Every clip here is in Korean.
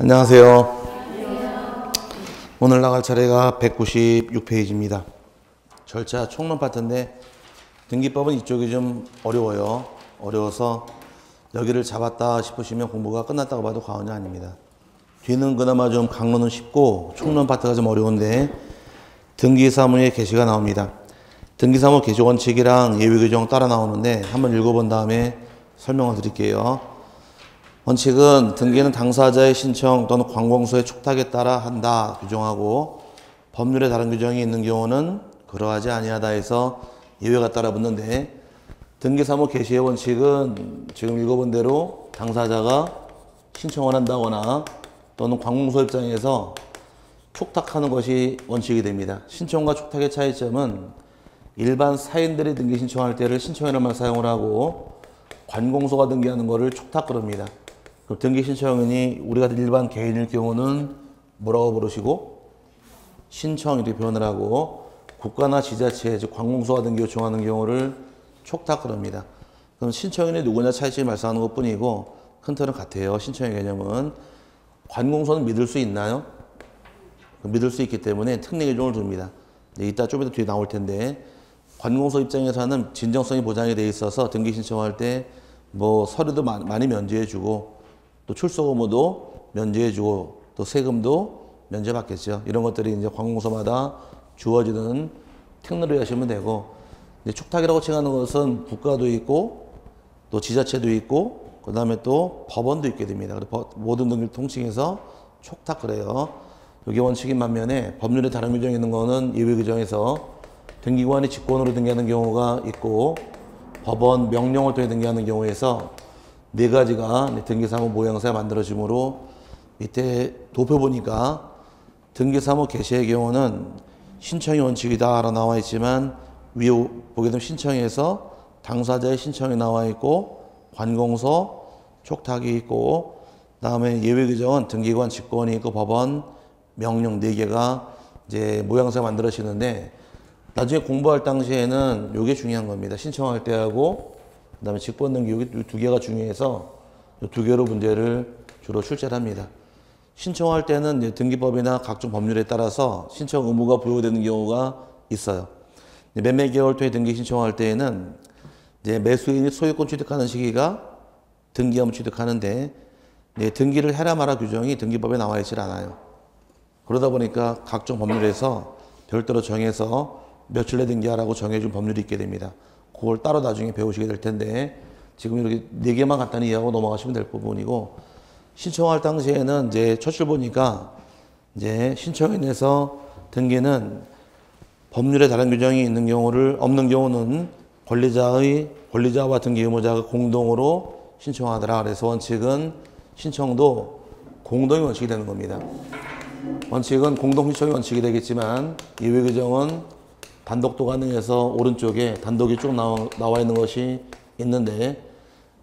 안녕하세요. 오늘 나갈 차례가 196페이지입니다. 절차 총론 파트인데 등기법은 이쪽이 좀 어려워요. 어려워서 여기를 잡았다 싶으시면 공부가 끝났다고 봐도 과언이 아닙니다. 뒤는 그나마 좀 강론은 쉽고 총론 파트가 좀 어려운데 등기사무의 개시가 나옵니다. 등기사무 개시 원칙이랑 예외 규정 따라 나오는데 한번 읽어본 다음에 설명을 드릴게요. 원칙은 등기는 당사자의 신청 또는 관공서의 촉탁에 따라 한다 규정하고, 법률에 다른 규정이 있는 경우는 그러하지 아니하다 해서 예외가 따라 붙는데, 등기사무 개시의 원칙은 지금 읽어본 대로 당사자가 신청을 한다거나 또는 관공서 입장에서 촉탁하는 것이 원칙이 됩니다. 신청과 촉탁의 차이점은 일반 사인들이 등기 신청할 때를 신청이라는 말 사용을 하고, 관공서가 등기하는 것을 촉탁 그럽니다. 그럼 등기 신청인이 우리가 일반 개인일 경우는 뭐라고 부르시고? 신청 이렇게 표현을 하고, 국가나 지자체, 즉 관공서가 등기 요청하는 경우를 촉탁 그럽니다. 그럼 신청인이 누구냐 차이점이 말씀하는 것 뿐이고 큰 틀은 같아요. 신청의 개념은. 관공서는 믿을 수 있나요? 믿을 수 있기 때문에 특례 규정을 둡니다. 이따 좀 이따 뒤에 나올 텐데, 관공서 입장에서는 진정성이 보장이 돼 있어서 등기 신청할 때 뭐 서류도 많이 면제해주고, 또 출석 의무도 면제해주고, 또 세금도 면제받겠죠. 이런 것들이 이제 관공서마다 주어지는 특례로 하시면 되고, 이제 촉탁이라고 칭하는 것은 국가도 있고, 또 지자체도 있고, 그 다음에 또 법원도 있게 됩니다. 그래서 모든 등기를 통칭해서 촉탁 그래요. 여기 원칙인 반면에 법률에 다른 규정이 있는 거는 예외 규정에서 등기관이 직권으로 등기하는 경우가 있고, 법원 명령을 통해 등기하는 경우에서 네 가지가 등기사무 모양새가 만들어지므로, 밑에 도표 보니까 등기사무 개시의 경우는 신청이 원칙이다 라고 나와 있지만, 위에 보게 되면 신청에서 당사자의 신청이 나와 있고, 관공서 촉탁이 있고, 다음에 예외 규정은 등기관 직권이 있고, 법원 명령 4개가 이제 모양새가 만들어지는데, 나중에 공부할 당시에는 이게 중요한 겁니다. 신청할 때하고 그 다음에 직권 등기 여기 2개가 중요해서 이 2개로 문제를 주로 출제를 합니다. 신청할 때는 이제 등기법이나 각종 법률에 따라서 신청 의무가 부여되는 경우가 있어요. 매매 계획을 통해 등기 신청할 때에는 이제 매수인이 소유권 취득하는 시기가 등기하면 취득하는데, 등기를 해라 마라 규정이 등기법에 나와 있질 않아요. 그러다 보니까 각종 법률에서 별도로 정해서 며칠 내 등기하라고 정해준 법률이 있게 됩니다. 그걸 따로 나중에 배우시게 될 텐데, 지금 이렇게 4개만 간단히 이해하고 넘어가시면 될 부분이고, 신청할 당시에는 이제 첫 줄 보니까 이제 신청인에서 등기는 법률에 다른 규정이 있는 경우를, 없는 경우는 권리자와 등기 의무자가 공동으로 신청하더라. 그래서 원칙은 신청도 공동의 원칙이 되는 겁니다. 원칙은 공동 신청이 원칙이 되겠지만, 예외 규정은 단독도 가능해서 오른쪽에 단독이 쭉 나와 있는 것이 있는데,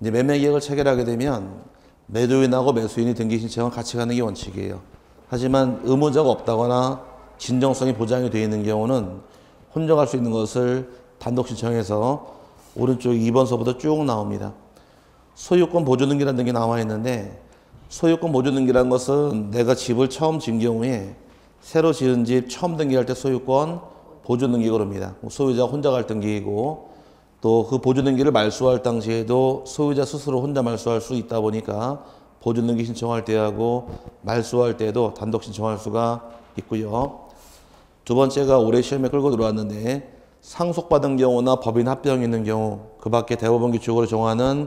이제 매매 계획을 체결하게 되면 매도인하고 매수인이 등기 신청을 같이 가는 게 원칙이에요. 하지만 의무자가 없다거나 진정성이 보장이 되어 있는 경우는 혼자 갈 수 있는 것을 단독 신청해서 오른쪽 2번서부터 쭉 나옵니다. 소유권 보존 등기라는 게 나와 있는데, 소유권 보존 등기라는 것은 내가 집을 처음 지은 경우에 새로 지은 집 처음 등기할 때 소유권 보존 등기 그럽니다. 소유자가 혼자 갈 등기이고, 또 그 보존 등기를 말소할 당시에도 소유자 스스로 혼자 말소할 수 있다 보니까 보존 등기 신청할 때하고 말소할 때도 단독 신청할 수가 있고요. 두 번째가 올해 시험에 끌고 들어왔는데, 상속받은 경우나 법인 합병이 있는 경우, 그 밖에 대법원 규칙으로 정하는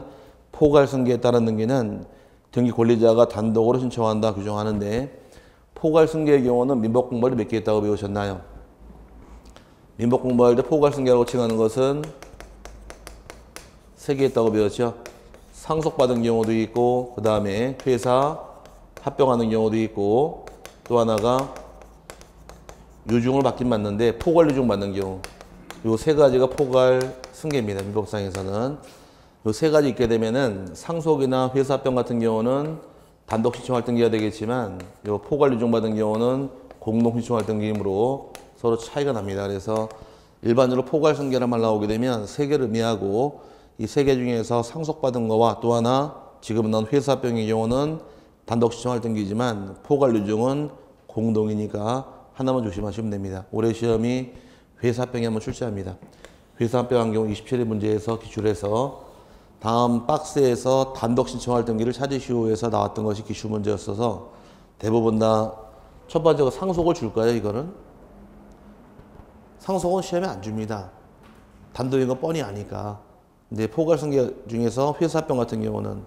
포괄 승계에 따른 등기는 등기 권리자가 단독으로 신청한다 규정하는데, 포괄 승계의 경우는 민법 공부를 몇 개 있다고 배우셨나요? 민법 공부할 때 포괄 승계라고 칭하는 것은 3개 있다고 배웠죠. 상속받은 경우도 있고, 그 다음에 회사 합병하는 경우도 있고, 또 하나가 유증을 받긴 받는데 포괄 유증 받는 경우, 요 3가지가 포괄 승계입니다. 민법상에서는 요 3가지 있게 되면은 상속이나 회사 합병 같은 경우는 단독 신청할 등기가 되겠지만, 요 포괄 유증 받은 경우는 공동 신청할 등기이므로 서로 차이가 납니다. 그래서 일반적으로 포괄 승계란 말 나오게 되면 3개를 의미하고, 이 3개 중에서 상속받은 거와 또 하나 지금 나온 회사 합병의 경우는 단독 신청할 등기지만 포괄 유증은 공동이니까 하나만 조심하시면 됩니다. 올해 시험이 회사 합병이 한번 출제합니다. 회사 합병한 경우 27일 문제에서 기출해서 다음 박스에서 단독 신청할 등기를 찾으시오에서 나왔던 것이 기출 문제였어서 대부분 다 첫 번째가 상속을 줄까요? 이거는 상속은 시험에 안 줍니다. 단독인 거 뻔히 아니까. 근데 포괄 승계 중에서 회사 합병 같은 경우는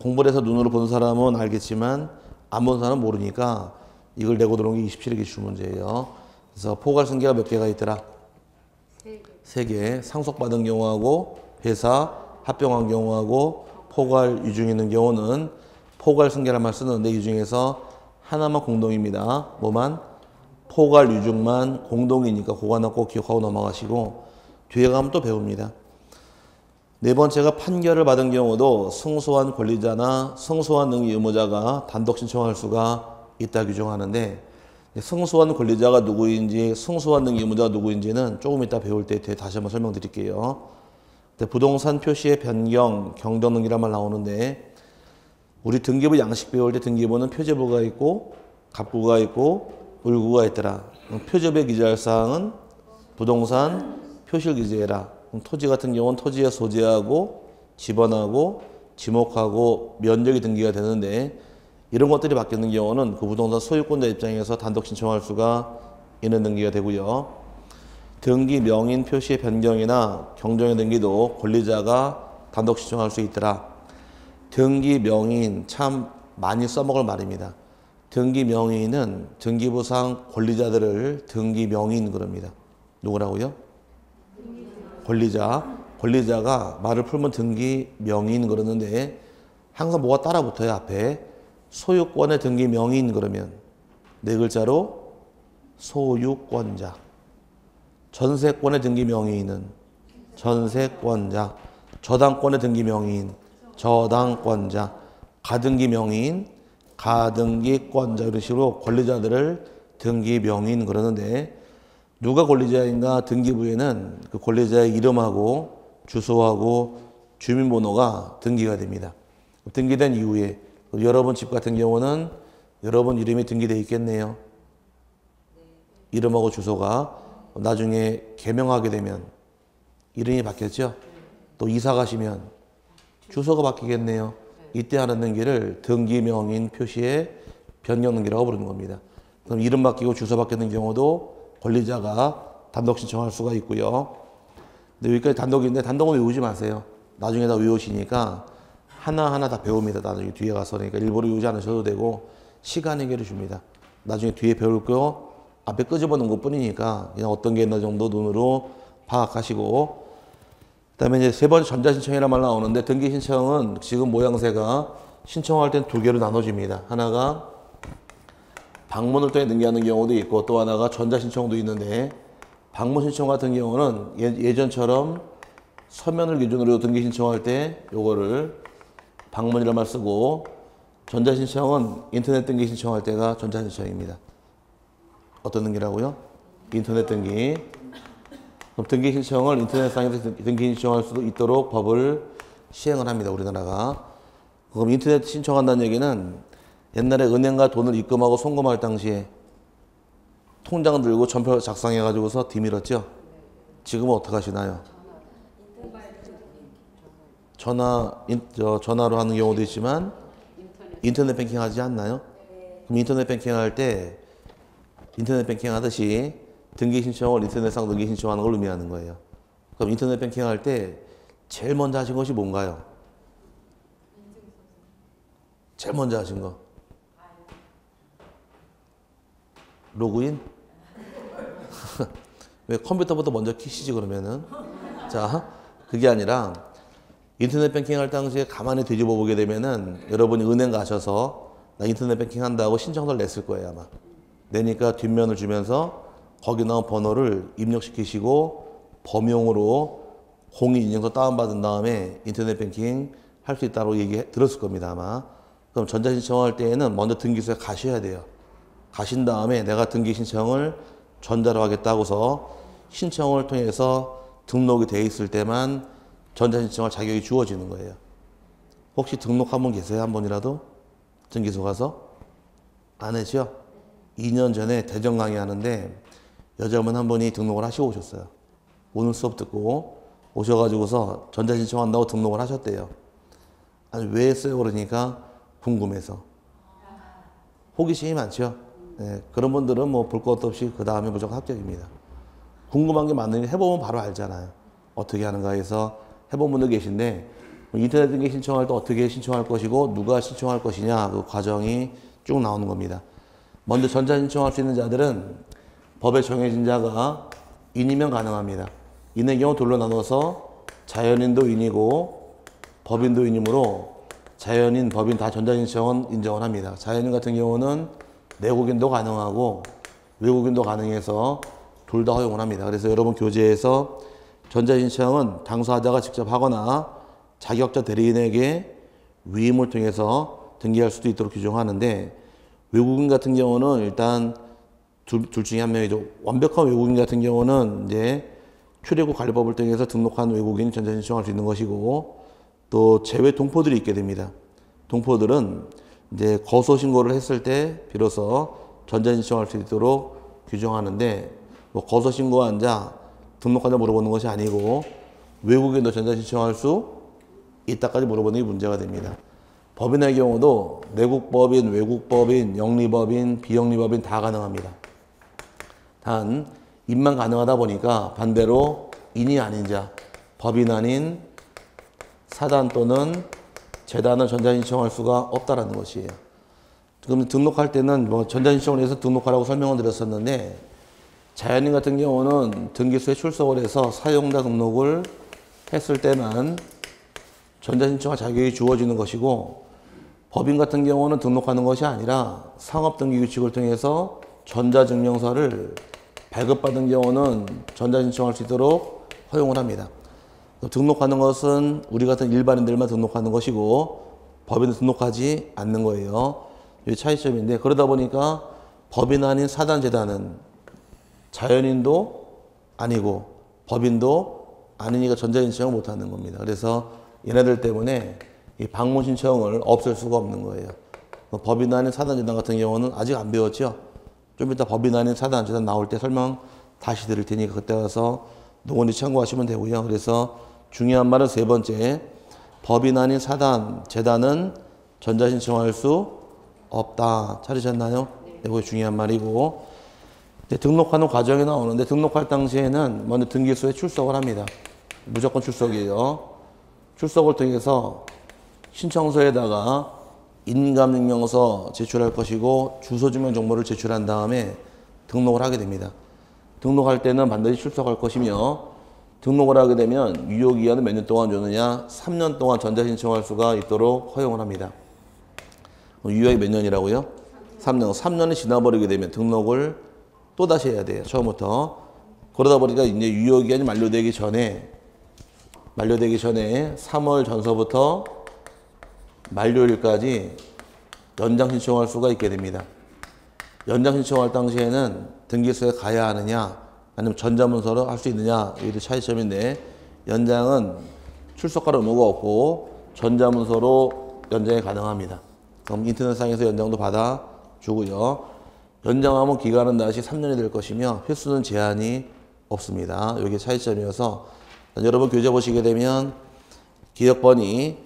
공부를 해서 눈으로 본 사람은 알겠지만 안 본 사람은 모르니까 이걸 내고 들어온 게 27일 기출 문제예요. 그래서 포괄 승계가 몇 개가 있더라? 3개. 상속받은 경우하고 회사 합병한 경우하고 포괄 유증 있는 경우는 포괄 승계란 말 쓰는데 이 중에서 하나만 공동입니다. 뭐만? 포괄 유증만 공동이니까 그거 하나 꼭 기억하고 넘어가시고 뒤에 가면 또 배웁니다. 네 번째가 판결을 받은 경우도 승소한 권리자나 승소한 능의 의무자가 단독 신청할 수가 있다 규정하는데 승소한 권리자가 누구인지 승소한 능의 의무자가 누구인지는 조금 이따 배울 때 다시 한번 설명드릴게요. 부동산 표시의 변경, 경정능이란 말 나오는데 우리 등기부 양식 배울 때 등기부는 표제부가 있고 갑구가 있고 을구가 있더라. 표제부에 기재할 사항은 부동산 표시를 기재해라. 토지 같은 경우는 토지의 소재하고 지번하고 지목하고 면적이 등기가 되는데 이런 것들이 바뀌는 경우는 그 부동산 소유권자 입장에서 단독 신청할 수가 있는 등기가 되고요. 등기 명인 표시의 변경이나 경정의 등기도 권리자가 단독 신청할 수 있더라. 등기 명인 참 많이 써먹을 말입니다. 등기 명인은 등기부상 권리자들을 등기 명인 그럽니다. 누구라고요? 권리자가 말을 풀면 등기 명인 그러는데 항상 뭐가 따라 붙어요 앞에. 소유권의 등기 명인 그러면 네 글자로 소유권자. 전세권의 등기 명의인은 전세권자. 저당권의 등기 명의인 저당권자. 가등기 명의인 가등기권자. 이런 식으로 권리자들을 등기 명의인 그러는데 누가 권리자인가 등기부에는 그 권리자의 이름하고 주소하고 주민번호가 등기가 됩니다. 등기된 이후에 여러분 집 같은 경우는 여러분 이름이 등기되어 있겠네요. 이름하고 주소가 나중에 개명하게 되면 이름이 바뀌었죠. 또 이사 가시면 주소가 바뀌겠네요. 이때 하는 등기를 등기명인 표시의 변경 등기라고 부르는 겁니다. 그럼 이름 바뀌고 주소 바뀌는 경우도 권리자가 단독 신청할 수가 있고요. 근데 여기까지 단독인데 단독은 외우지 마세요. 나중에 다 외우시니까 하나하나 다 배웁니다. 나중에 뒤에 가서. 그러니까 일부러 외우지 않으셔도 되고 시간 해결해 줍니다. 나중에 뒤에 배울 거 앞에 끄집어 놓은 것 뿐이니까 그냥 어떤 게 있나 정도 눈으로 파악하시고 그다음에 이제 세 번째 전자신청이라는 말 나오는데 등기신청은 지금 모양새가 신청할 땐 두 개로 나눠집니다. 하나가 방문을 통해 등기하는 경우도 있고 또 하나가 전자신청도 있는데 방문 신청 같은 경우는 예전처럼 서면을 기준으로 등기 신청할 때 요거를 방문이라는 말 쓰고 전자신청은 인터넷 등기 신청할 때가 전자신청입니다. 어떤 등기라고요? 인터넷 등기. 그럼 등기 신청을 인터넷상에서 등기 신청할 수 있도록 법을 시행을 합니다. 우리나라가. 그럼 인터넷 신청한다는 얘기는 옛날에 은행가 돈을 입금하고 송금할 당시에 통장 들고 전표 작성해 가지고서 뒤밀었죠. 지금은 어떻게 하시나요? 전화로 하는 경우도 있지만 인터넷 뱅킹 하지 않나요? 그럼 인터넷 뱅킹 할 때 인터넷 뱅킹 하듯이 등기 신청을 인터넷상 등기 신청하는 걸 의미하는 거예요. 그럼 인터넷 뱅킹 할 때 제일 먼저 하신 것이 뭔가요? 제일 먼저 하신 거. 로그인? 왜 컴퓨터부터 먼저 키시지 그러면은? 자, 그게 아니라 인터넷 뱅킹 할 당시에 가만히 뒤집어 보게 되면은 여러분이 은행 가셔서 나 인터넷 뱅킹 한다고 신청서를 냈을 거예요 아마. 내니까 뒷면을 주면서 거기 나온 번호를 입력시키시고 범용으로 공인인증서 다운받은 다음에 인터넷 뱅킹 할 수 있다고 들었을 겁니다 아마. 그럼 전자신청할 때에는 먼저 등기소에 가셔야 돼요. 가신 다음에 내가 등기 신청을 전자로 하겠다고서 신청을 통해서 등록이 돼 있을 때만 전자신청할 자격이 주어지는 거예요. 혹시 등록한 분 계세요? 한 번이라도? 등기소 가서? 안 했죠? 2년 전에 대전 강의하는데 여자분 한 분이 등록을 하시고 오셨어요. 오늘 수업 듣고 오셔가지고서 전자신청한다고 등록을 하셨대요. 아니 왜 했어요? 그러니까 궁금해서. 호기심이 많죠? 네, 그런 분들은 뭐 볼 것도 없이 그 다음에 무조건 합격입니다. 궁금한 게 많으니 해보면 바로 알잖아요. 어떻게 하는가 해서 해본 분들 계신데 인터넷 등기 신청할 때 어떻게 신청할 것이고 누가 신청할 것이냐 그 과정이 쭉 나오는 겁니다. 먼저 전자신청할 수 있는 자들은 법에 정해진 자가 인이면 가능합니다. 인의 경우 둘로 나눠서 자연인도 인이고 법인도 인이므로 자연인, 법인 다 전자신청은 인정을 합니다. 자연인 같은 경우는 내국인도 가능하고 외국인도 가능해서 둘 다 허용을 합니다. 그래서 여러분 교재에서 전자신청은 당사자가 직접 하거나 자격자 대리인에게 위임을 통해서 등기할 수도 있도록 규정하는데 외국인 같은 경우는 일단 둘 중에 한 명이죠. 완벽한 외국인 같은 경우는 이제 출입국 관리법을 통해서 등록한 외국인이 전자신청할 수 있는 것이고 또 제외 동포들이 있게 됩니다. 동포들은 이제 거소 신고를 했을 때 비로소 전자신청할 수 있도록 규정하는데 뭐 거소 신고한 자 등록한 자 물어보는 것이 아니고 외국인도 전자신청할 수 있다까지 물어보는 게 문제가 됩니다. 법인의 경우도 내국법인, 외국법인, 영리법인, 비영리법인 다 가능합니다. 단 인만 가능하다 보니까 반대로 인이 아닌 자, 법인 아닌 사단 또는 재단은 전자신청할 수가 없다라는 것이에요. 그럼 등록할 때는 뭐 전자신청을 해서 등록하라고 설명을 드렸었는데 자연인 같은 경우는 등기소에 출석을 해서 사용자 등록을 했을 때만 전자신청할 자격이 주어지는 것이고 법인 같은 경우는 등록하는 것이 아니라 상업등기규칙을 통해서 전자증명서를 발급받은 경우는 전자신청할 수 있도록 허용을 합니다. 등록하는 것은 우리 같은 일반인들만 등록하는 것이고 법인은 등록하지 않는 거예요. 이 차이점인데 그러다 보니까 법인 아닌 사단재단은 자연인도 아니고 법인도 아니니까 전자신청을 못하는 겁니다. 그래서 얘네들 때문에 이 방문 신청을 없앨 수가 없는 거예요. 법인 아닌 사단재단 같은 경우는 아직 안 배웠죠. 좀 이따 법인 아닌 사단재단 나올 때 설명 다시 드릴 테니까 그때 가서 노건히 참고하시면 되고요. 그래서 중요한 말은 세 번째, 법인 아닌 사단, 재단은 전자신청할 수 없다. 찾으셨나요? 네, 그게 중요한 말이고 등록하는 과정이 나오는데 등록할 당시에는 먼저 등기소에 출석을 합니다. 무조건 출석이에요. 출석을 통해서 신청서에다가 인감증명서 제출할 것이고 주소증명 정보를 제출한 다음에 등록을 하게 됩니다. 등록할 때는 반드시 출석할 것이며 등록을 하게 되면 유효기한은 몇 년 동안 주느냐? 3년 동안 전자신청할 수가 있도록 허용을 합니다. 유효기 몇 년이라고요? 3년. 3년이 지나버리게 되면 등록을 또 다시 해야 돼요. 처음부터. 그러다 보니까 이제 유효기한이 만료되기 전에 3월 전서부터 만료일까지 연장 신청할 수가 있게 됩니다. 연장 신청할 당시에는 등기소에 가야 하느냐 아니면 전자문서로 할 수 있느냐 이게 차이점인데 연장은 출석할 의무가 없고 전자문서로 연장이 가능합니다. 그럼 인터넷상에서 연장도 받아주고요. 연장하면 기간은 다시 3년이 될 것이며 횟수는 제한이 없습니다. 이게 차이점이어서 여러분 교재 보시게 되면 기억번이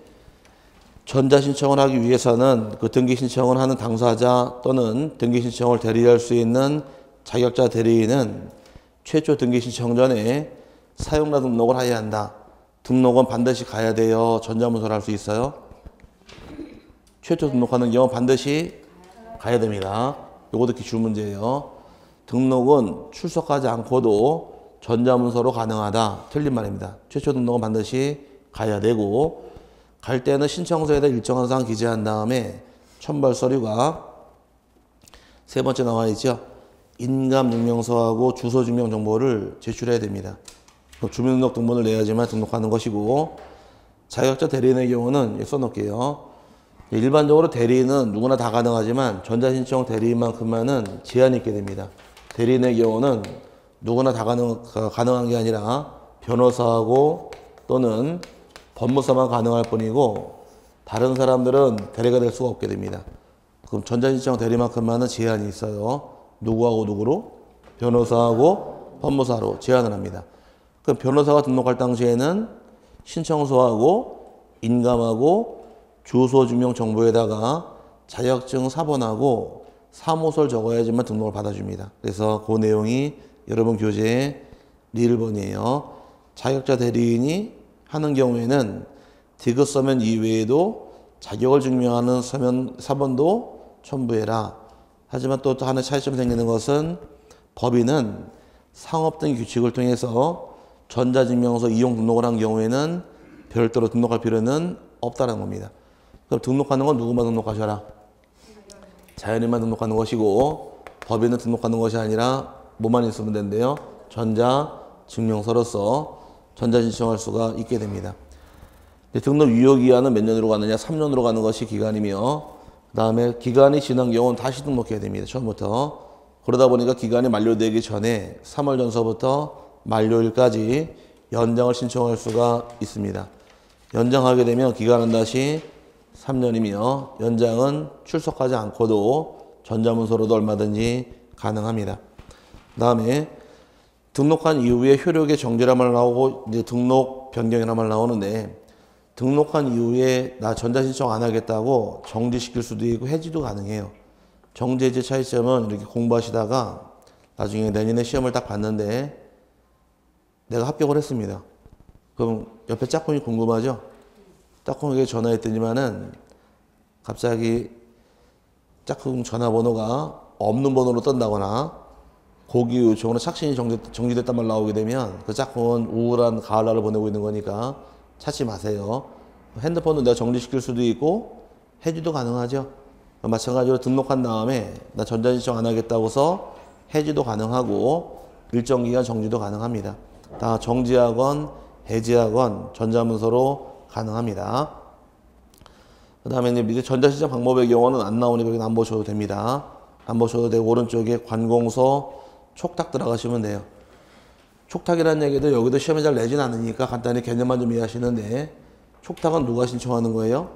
전자신청을 하기 위해서는 그 등기신청을 하는 당사자 또는 등기신청을 대리할 수 있는 자격자 대리인은 최초 등기신청 전에 사용자 등록을 해야 한다. 등록은 반드시 가야 돼요. 전자문서를 할 수 있어요. 최초 등록하는 경우 반드시 가야 됩니다. 요것도 기출 문제예요. 등록은 출석하지 않고도 전자문서로 가능하다. 틀린 말입니다. 최초 등록은 반드시 가야 되고 갈 때는 신청서에다 일정한 사항 기재한 다음에 첨부할 서류가 세 번째 나와 있죠. 인감증명서하고 주소증명 정보를 제출해야 됩니다. 주민등록등본을 내야지만 등록하는 것이고 자격자 대리인의 경우는 써놓을게요. 일반적으로 대리인은 누구나 다 가능하지만 전자신청 대리인만큼만은 제한이 있게 됩니다. 대리인의 경우는 누구나 다 가능한 게 아니라 변호사하고 또는 법무사만 가능할 뿐이고 다른 사람들은 대리가 될 수가 없게 됩니다. 그럼 전자신청 대리만큼만은 제한이 있어요. 누구하고 누구로? 변호사하고 법무사로 제한을 합니다. 그럼 변호사가 등록할 당시에는 신청서하고 인감하고 주소 증명 정보에다가 자격증 사본하고 사무소를 적어야지만 등록을 받아줍니다. 그래서 그 내용이 여러분 교재의 1번이에요. 자격자 대리인이 하는 경우에는 디귿 서면 이외에도 자격을 증명하는 서면 사본도 첨부해라. 하지만 또 하나 차이점이 생기는 것은 법인은 상업 등 규칙을 통해서 전자증명서 이용 등록을 한 경우에는 별도로 등록할 필요는 없다는 겁니다. 그럼 등록하는 건 누구만 등록하셔라? 자연인만 등록하는 것이고 법인은 등록하는 것이 아니라 뭐만 있으면 된대요? 전자증명서로서 전자신청할 수가 있게 됩니다. 등록 유효기한은 몇 년으로 가느냐? 3년으로 가는 것이 기간이며 그 다음에 기간이 지난 경우는 다시 등록해야 됩니다. 처음부터. 그러다 보니까 기간이 만료되기 전에 3월 전서부터 만료일까지 연장을 신청할 수가 있습니다. 연장하게 되면 기간은 다시 3년이며 연장은 출석하지 않고도 전자문서로도 얼마든지 가능합니다. 그 다음에 등록한 이후에 효력의 정지란 말 나오고 이제 등록 변경이란 말 나오는데 등록한 이후에 나 전자신청 안 하겠다고 정지시킬 수도 있고 해지도 가능해요. 정지 해지 차이점은 이렇게 공부하시다가 나중에 내년에 시험을 딱 봤는데 내가 합격을 했습니다. 그럼 옆에 짝꿍이 궁금하죠? 짝꿍에게 전화했더니만은 갑자기 짝꿍 전화번호가 없는 번호로 뜬다거나 고기 요청으로 착신이 정지됐단 말 나오게 되면 그 짝꿍은 우울한 가을날을 보내고 있는 거니까 찾지 마세요. 핸드폰도 내가 정지시킬 수도 있고 해지도 가능하죠. 마찬가지로 등록한 다음에 나 전자신청 안 하겠다고서 해지도 가능하고 일정 기간 정지도 가능합니다. 다 정지하건 해지하건 전자문서로 가능합니다. 그 다음에 이제 밑에 전자신청 방법의 경우는 안 나오니까 여기는 안 보셔도 됩니다. 안 보셔도 되고 오른쪽에 관공서 촉탁 들어가시면 돼요. 촉탁이라는 얘기도 여기도 시험에 잘 내진 않으니까 간단히 개념만 좀 이해하시는데 촉탁은 누가 신청하는 거예요?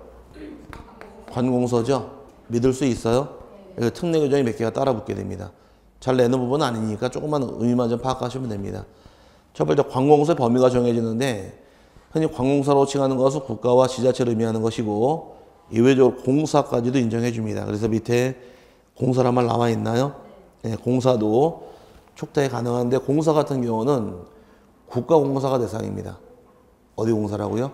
관공서죠. 믿을 수 있어요? 여기 특례 규정이 몇 개가 따라 붙게 됩니다. 잘 내는 부분은 아니니까 조금만 의미만 좀 파악하시면 됩니다. 첫 번째 관공서의 범위가 정해지는데 흔히 관공서로 칭하는 것은 국가와 지자체를 의미하는 것이고 이외적으로 공사까지도 인정해 줍니다. 그래서 밑에 공사란 말 나와 있나요? 네, 공사도 촉탁이 가능한데 공사 같은 경우는 국가공사가 대상입니다. 어디 공사라고요?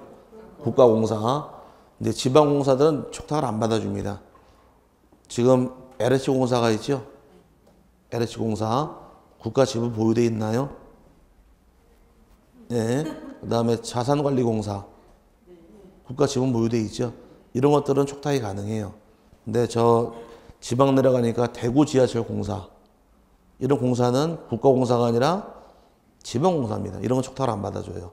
국가공사. 근데 지방공사들은 촉탁을 안 받아줍니다. 지금 LH공사가 있죠? LH공사 국가지분 보유돼 있나요? 네. 그 다음에 자산관리공사 국가지분 보유돼 있죠? 이런 것들은 촉탁이 가능해요. 근데 저 지방 내려가니까 대구 지하철공사 이런 공사는 국가공사가 아니라 지방공사입니다. 이런 건 촉탁을 안 받아줘요.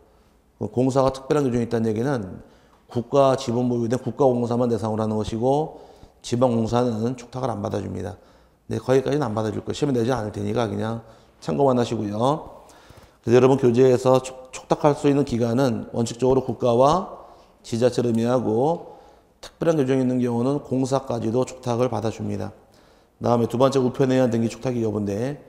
공사가 특별한 규정이 있다는 얘기는 국가 지분 보유된 국가공사만 대상으로 하는 것이고 지방공사는 촉탁을 안 받아줍니다. 네, 거기까지는 안 받아줄 거예요. 시험에 내지 않을 테니까 그냥 참고만 하시고요. 그래서 여러분 교재에서 촉탁할 수 있는 기간은 원칙적으로 국가와 지자체를 의미하고 특별한 규정이 있는 경우는 공사까지도 촉탁을 받아줍니다. 다음에 두 번째 우편에 의한 등기 촉탁이 여부인데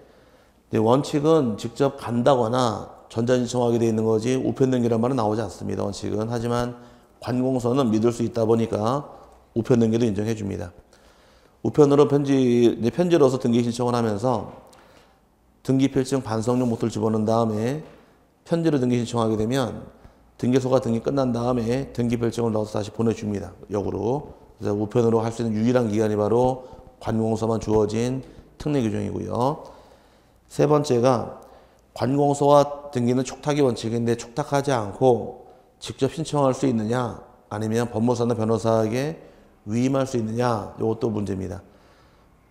원칙은 직접 간다거나 전자신청하게 되어 있는 거지 우편 등기란 말은 나오지 않습니다. 원칙은. 하지만 관공서는 믿을 수 있다 보니까 우편 등기도 인정해 줍니다. 우편으로 편지로서 등기 신청을 하면서 등기 필증 반성용 모토를 집어넣은 다음에 편지로 등기 신청하게 되면 등기소가 등기 끝난 다음에 등기 필증을 넣어서 다시 보내줍니다. 역으로. 그래서 우편으로 할 수 있는 유일한 기간이 바로 관공서만 주어진 특례 규정이고요. 세 번째가 관공서와 등기는 촉탁이 원칙인데 촉탁하지 않고 직접 신청할 수 있느냐 아니면 법무사나 변호사에게 위임할 수 있느냐 이것도 문제입니다.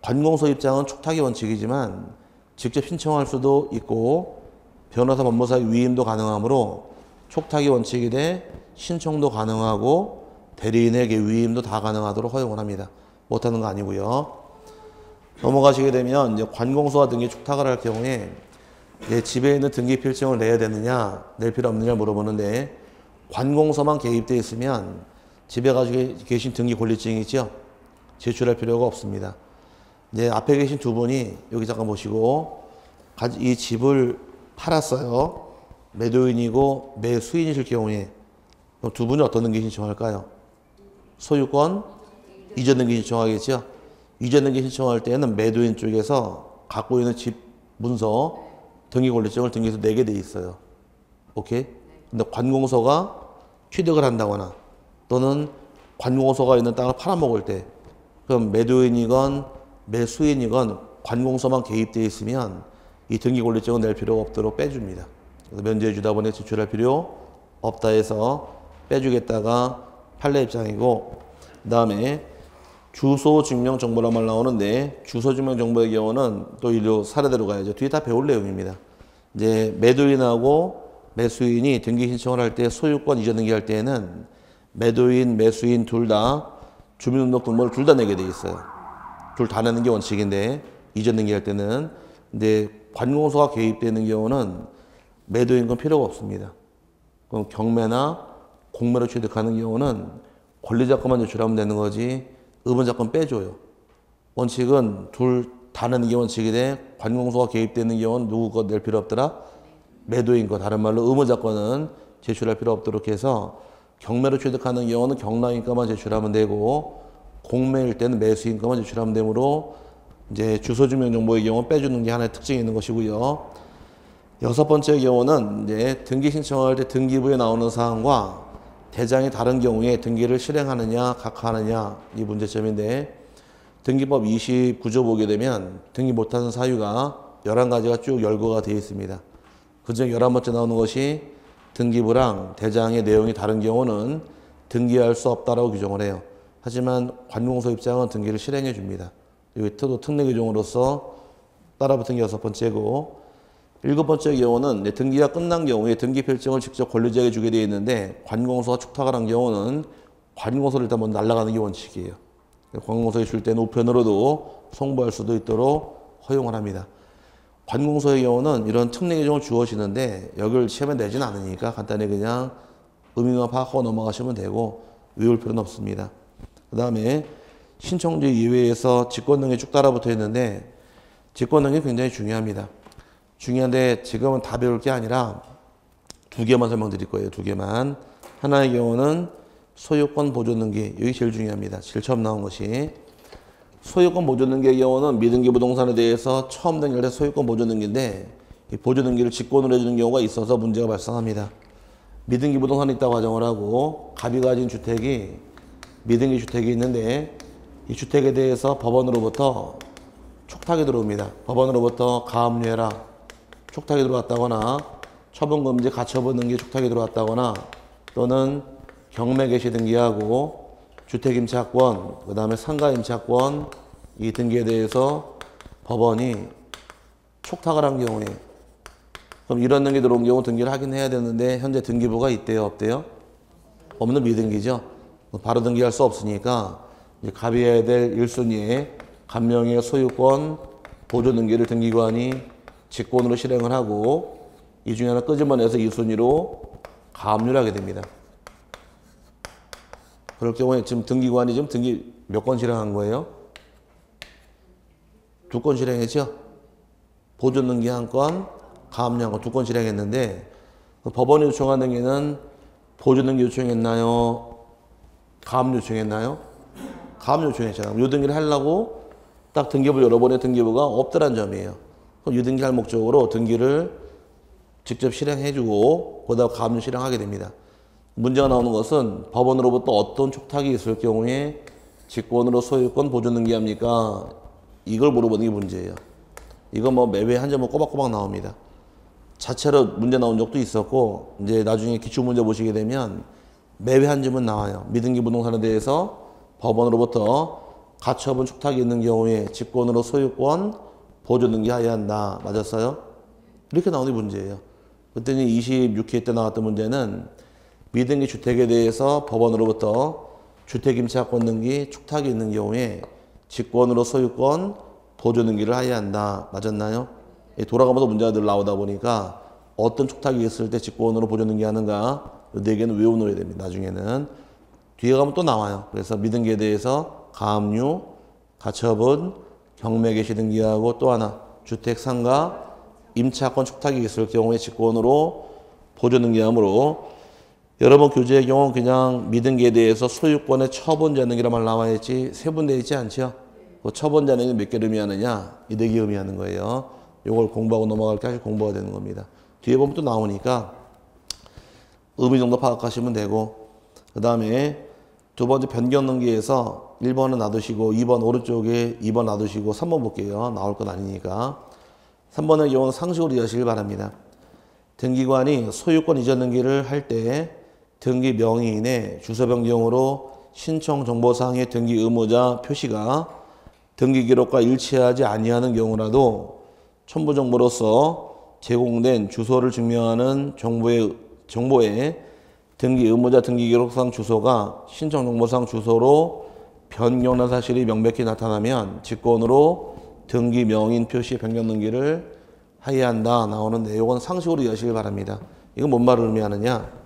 관공서 입장은 촉탁이 원칙이지만 직접 신청할 수도 있고 변호사 법무사의 위임도 가능하므로 촉탁이 원칙이 돼 신청도 가능하고 대리인에게 위임도 다 가능하도록 허용을 합니다. 못하는 거 아니고요. 넘어가시게 되면 이제 관공서와 등기 촉탁을 할 경우에 내 집에 있는 등기 필증을 내야 되느냐 낼 필요 없느냐 물어보는데 관공서만 개입되어 있으면 집에 가지고 계신 등기 권리증이 있죠. 제출할 필요가 없습니다. 이제 앞에 계신 두 분이 여기 잠깐 보시고 이 집을 팔았어요. 매도인이고 매수인이실 경우에 그럼 두 분이 어떤 등기 신청할까요? 소유권 이전 등기 신청하겠죠. 이전 등기 신청할 때는 매도인 쪽에서 갖고 있는 집 문서 등기 권리증을 등기소 내게 돼 있어요. 오케이? 근데 관공서가 취득을 한다거나 또는 관공서가 있는 땅을 팔아먹을 때 그럼 매도인이건 매수인이건 관공서만 개입되어 있으면 이 등기 권리증은 낼 필요가 없도록 빼줍니다. 그래서 면제해 주다 보니 제출할 필요 없다 해서 빼주겠다가 판례 입장이고, 그 다음에 주소 증명 정보란 말 나오는데 주소 증명 정보의 경우는 또 일로 사례대로 가야죠. 뒤에 다 배울 내용입니다. 이제 매도인하고 매수인이 등기 신청을 할 때 소유권 이전 등기할 때에는 매도인, 매수인 둘 다 주민등록등본을 둘 다 내게 돼 있어요. 둘 다 내는 게 원칙인데 이전 등기할 때는. 근데 관공서가 개입되는 경우는 매도인 건 필요가 없습니다. 그럼 경매나 공매로 취득하는 경우는 권리자건만 제출하면 되는 거지 의무자건 빼줘요. 원칙은 둘 다 내는 게 원칙인데 관공서가 개입되는 경우는 누구 거 낼 필요 없더라? 매도인 거. 다른 말로 의무자건은 제출할 필요 없도록 해서 경매로 취득하는 경우는 경락인 거만 제출하면 되고 공매일 때는 매수인 거만 제출하면 되므로 이제 주소증명정보의 경우 빼주는 게 하나의 특징이 있는 것이고요. 여섯 번째 경우는 이제 등기 신청할 때 등기부에 나오는 사항과 대장이 다른 경우에 등기를 실행하느냐 각하하느냐 이 문제점인데, 등기법 29조 보게 되면 등기 못하는 사유가 11가지가 쭉 열거가 되어 있습니다. 그중에 11번째 나오는 것이 등기부랑 대장의 내용이 다른 경우는 등기할 수 없다라고 규정을 해요. 하지만 관공서 입장은 등기를 실행해 줍니다. 이게 또 특례 규정으로서 따라붙은 게 여섯 번째고, 일곱 번째 경우는 등기가 끝난 경우에 등기 필증을 직접 권리자에게 주게 되어 있는데 관공서가 축탁을 한 경우는 관공서를 일단 먼저 날아가는 게 원칙이에요. 관공서에 줄 때는 우편으로도 송부할 수도 있도록 허용을 합니다. 관공서의 경우는 이런 특례 규정을 주어지는데 여기를 시험에 내지는 않으니까 간단히 그냥 의미만 파악하고 넘어가시면 되고 외울 필요는 없습니다. 그 다음에 신청지 이외에서 직권등기 쭉 따라붙어 있는데 직권등기 굉장히 중요합니다. 중요한데 지금은 다 배울 게 아니라 두 개만 설명드릴 거예요. 두 개만. 하나의 경우는 소유권 보존등기. 여기 제일 중요합니다. 제일 처음 나온 것이. 소유권 보존등기의 경우는 미등기 부동산에 대해서 처음 등기할 때 소유권 보존등기인데 이 보존등기를 직권으로 해주는 경우가 있어서 문제가 발생합니다. 미등기 부동산이 있다고 가정을 하고 갑이 가진 주택이 미등기 주택이 있는데 이 주택에 대해서 법원으로부터 촉탁이 들어옵니다. 법원으로부터 가압류해라 촉탁이 들어왔다거나 처분금지 가처분 등기 촉탁이 들어왔다거나 또는 경매 개시 등기하고 주택임차권, 그 다음에 상가임차권 이 등기에 대해서 법원이 촉탁을 한 경우에 그럼 이런 등기 들어온 경우 등기를 하긴 해야 되는데 현재 등기부가 있대요 없대요? 없는 미등기죠. 바로 등기할 수 없으니까 이제 갑의해야 될 1순위에 갑명의 소유권 보존 등기를 등기관이 직권으로 실행을 하고 이 중에 하나 끄집어내서 2순위로 가압류를 하게 됩니다. 그럴 경우에 지금 등기관이 지금 등기 몇 건 실행한 거예요? 2건 실행했죠? 보존 등기 1건, 가압류 1건, 2건 실행했는데 법원이 요청한 등기는 보존 등기 요청했나요? 가압류 요청했나요? 가압류 요청했잖아요. 요 등기를 하려고 딱 등기부 여러 번의 등기부가 없더란 점이에요. 그럼 요 등기 할 목적으로 등기를 직접 실행해주고 그러다 가압류 실행하게 됩니다. 문제가 나오는 것은 법원으로부터 어떤 촉탁이 있을 경우에 직권으로 소유권 보존 등기합니까? 이걸 물어보는 게 문제예요. 이거 뭐 매회 한 점은 꼬박꼬박 나옵니다. 자체로 문제 나온 적도 있었고 이제 나중에 기출문제 보시게 되면 매회 한 점은 나와요. 미등기 부동산에 대해서 법원으로부터 가처분 촉탁이 있는 경우에 직권으로 소유권 보존 등기하여야 한다. 맞았어요? 이렇게 나오는 게 문제예요. 그때는 26회 때 나왔던 문제는 미등기 주택에 대해서 법원으로부터 주택임차권 등기 촉탁이 있는 경우에 직권으로 소유권 보존 등기를 하여야 한다. 맞았나요? 돌아가면서 문제가 늘 나오다 보니까 어떤 촉탁이 있을 때 직권으로 보존 등기하는가 이 4개는 외워놓아야 됩니다. 나중에는 뒤에 가면 또 나와요. 그래서 미등기에 대해서 가압류, 가처분, 경매 개시 등기하고 또 하나 주택 상가, 임차권 축탁이 있을 경우에 직권으로 보존 등기하므로 여러분 교재의 경우 그냥 미등기에 대해서 소유권의 처분자능이란 말 나와 있지 세분되어 있지 않죠? 그 처분자능이 몇 개를 의미하느냐? 이득이 의미하는 거예요. 이걸 공부하고 넘어갈 때 사실 공부가 되는 겁니다. 뒤에 보면 또 나오니까 의미 정도 파악하시면 되고 그 다음에 두 번째 변경 등기에서 1번은 놔두시고 2번 오른쪽에 2번 놔두시고 3번 볼게요. 나올 건 아니니까 3번의 경우는 상식으로 이해하시길 바랍니다. 등기관이 소유권 이전 등기를 할 때 등기 명의인의 주소 변경으로 신청 정보사항의 등기 의무자 표시가 등기 기록과 일치하지 아니하는 경우라도 첨부 정보로서 제공된 주소를 증명하는 정보에 등기 의무자 등기 기록상 주소가 신청 정보상 주소로 변경한 사실이 명백히 나타나면 직권으로 등기 명의인 표시 변경 등기를 하여야 한다 나오는데 이건 상식으로 이해하시길 바랍니다. 이건 뭔 말을 의미하느냐?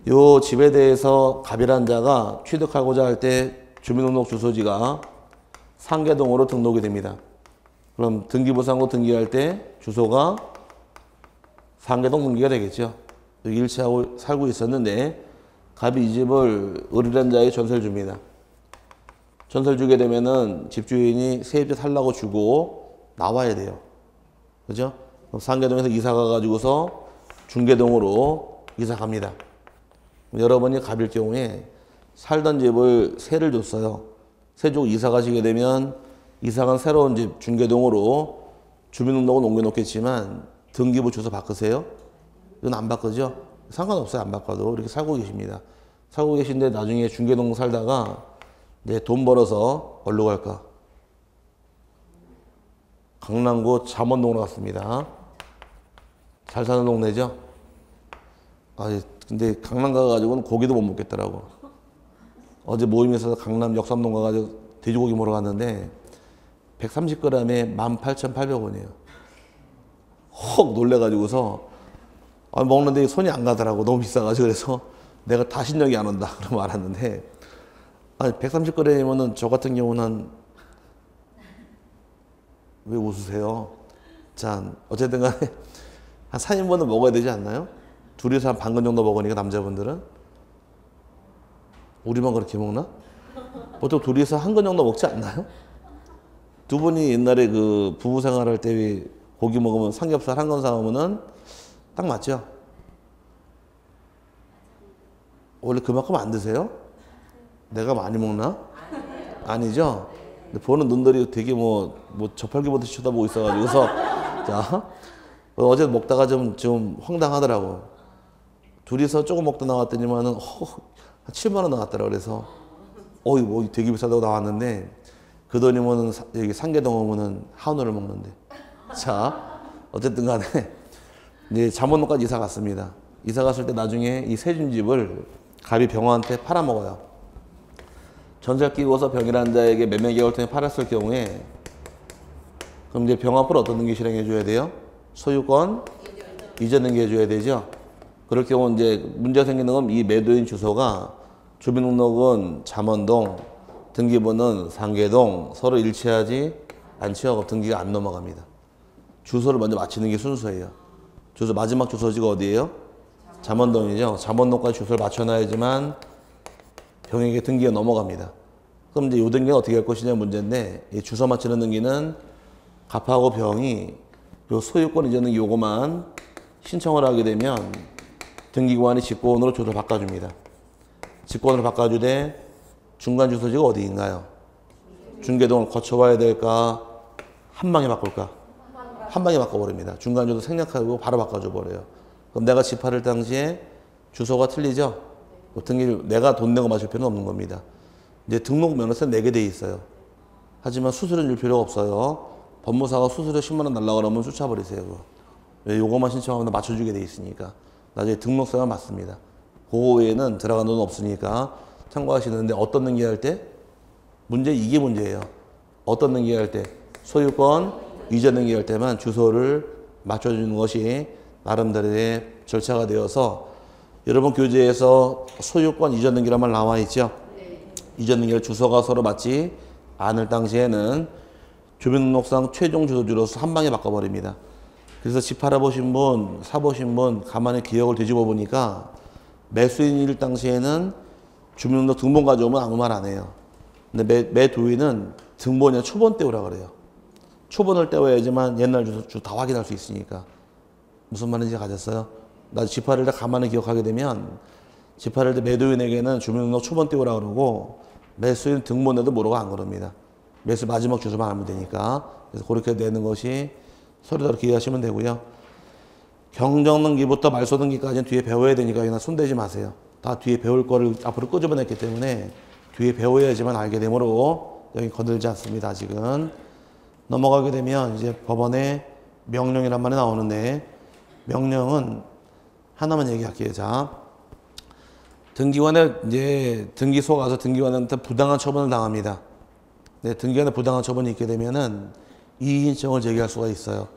요 집에 대해서 갑이란 자가 취득하고자 할 때 주민등록 주소지가 상계동으로 등록이 됩니다. 그럼 등기부상으로 등기할 때 주소가 상계동 등기가 되겠죠. 여기 일치하고 살고 있었는데 갑이 이 집을 을이란 자에게 전세를 줍니다. 전세를 주게 되면은 집주인이 세입자 살라고 주고 나와야 돼요. 그죠? 그럼 상계동에서 이사 가가지고서 중계동으로 이사 갑니다. 여러분이 갑일 경우에 살던 집을 세를 줬어요. 세 주고 이사 가시게 되면 이사간 새로운 집 중계동으로 주민등록은 옮겨놓겠지만 등기부 주소 바꾸세요? 이건 안 바꾸죠? 상관없어요. 안 바꿔도 이렇게 살고 계십니다. 살고 계신데 나중에 중계동 살다가 이제 돈 벌어서 어디로 갈까? 강남구 잠원동으로 갔습니다. 잘 사는 동네죠? 근데 강남 가가지고는 고기도 못 먹겠더라고. 어제 모임에서 강남 역삼동 가가지고 돼지고기 먹으러 갔는데 130g에 18,800원이에요. 헉 놀래가지고서 먹는데 손이 안 가더라고. 너무 비싸가지고. 그래서 내가 다신력이 안 온다. 그러고 말았는데 130g이면은 저 같은 경우는 왜 웃으세요? 자, 어쨌든 간에 한 4인분은 먹어야 되지 않나요? 둘이서 한 반근 정도 먹으니까 남자분들은 우리만 그렇게 먹나? 보통 둘이서 한 근 정도 먹지 않나요? 두 분이 옛날에 그 부부 생활할 때 고기 먹으면 삼겹살 한 건 사오면은 딱 맞죠? 원래 그만큼 안 드세요? 내가 많이 먹나? 아니죠? 근데 보는 눈들이 되게 뭐 저팔계 보듯이 쳐다보고 있어가지고서 자 어제 먹다가 좀 황당하더라고. 둘이서 조금 먹다 나왔더니만은 한 7만 원 나왔더라. 그래서 뭐 되게 비싸다고 나왔는데 그 돈이면은 여기 상계동 오면은 한우를 먹는데. 자 어쨌든 간에 이제 잠원동까지 이사 갔습니다. 이사 갔을 때 나중에 이 새 집을 갑이 병화한테 팔아먹어요. 전세를 끼고서 병이라는 자에게 매매 계약을 통해 팔았을 경우에 그럼 이제 병화 앞으로 어떤 등기 실행해 줘야 돼요? 소유권 이전 등기 해줘야 되죠. 그럴 경우 이제 문제가 생기는 건 이 매도인 주소가 주민등록은 잠원동, 등기부는 상계동 서로 일치하지 않죠. 그럼 등기가 안 넘어갑니다. 주소를 먼저 맞추는 게 순서예요. 주소 마지막 주소지가 어디예요? 잠원동이죠. 잠원동까지 주소를 맞춰놔야지만 병에게 등기가 넘어갑니다. 그럼 이제 이 등기는 어떻게 할 것이냐 문제인데 이 주소 맞추는 등기는 갑하고 병이 요 소유권 이전은 요거만 신청을 하게 되면 등기관이 직권으로 주소를 바꿔줍니다. 직권으로 바꿔주되 중간 주소지가 어디인가요? 중계동을 거쳐와야 될까? 한 방에 바꿀까? 한 방에 바꿔버립니다. 중간 주소 생략하고 바로 바꿔줘 버려요. 그럼 내가 집팔을 당시에 주소가 틀리죠? 등기를 내가 돈 내고 맞출 필요는 없는 겁니다. 이제 등록 면허세 내게 돼 있어요. 하지만 수수료 줄 필요가 없어요. 법무사가 수수료 10만 원 달라고 그러면 쫓아버리세요. 왜 요거만 신청하면 맞춰주게 돼 있으니까. 나중에 등록세만 받습니다. 그거 외에는 들어간 돈 없으니까 참고하시는데 어떤 등기할 때? 이게 문제예요. 어떤 등기할 때? 소유권 이전 등기할 때만 주소를 맞춰주는 것이 나름대로의 절차가 되어서 여러분 교재에서 소유권 이전 등기란 말 나와 있죠? 이전 등기를 주소가 서로 맞지 않을 당시에는 주민등록상 최종 주소지로서 한 방에 바꿔버립니다. 그래서 집 팔아보신 분, 사보신 분 가만히 기억을 뒤집어 보니까 매수인일 당시에는 주민등록 등본 가져오면 아무 말 안 해요. 근데 매도인은 등본이나 초본 떼우라 그래요. 초본을 떼워야지만 옛날 주소 다 확인할 수 있으니까. 무슨 말인지 가졌어요? 나 집 팔을 때 가만히 기억하게 되면 집 팔을 때 매도인에게는 주민등록 초본 떼우라 그러고 매수인 등본에도 뭐라고 안 그럽니다. 매수 마지막 주소만 알면 되니까. 그래서 그렇게 내는 것이 서류대로 기억하시면 되고요. 경정등기부터 말소등기까지는 뒤에 배워야 되니까 그냥 손대지 마세요. 다 뒤에 배울 거를 앞으로 끄집어냈기 때문에 뒤에 배워야지만 알게 되므로 여기 거들지 않습니다. 아직은. 넘어가게 되면 이제 법원에 명령이란 말이 나오는데 명령은 하나만 얘기할게요. 자, 등기관에 이제 등기소 가서 등기관한테 부당한 처분을 당합니다. 네, 등기관에 부당한 처분이 있게 되면은 이의 신청을 제기할 수가 있어요.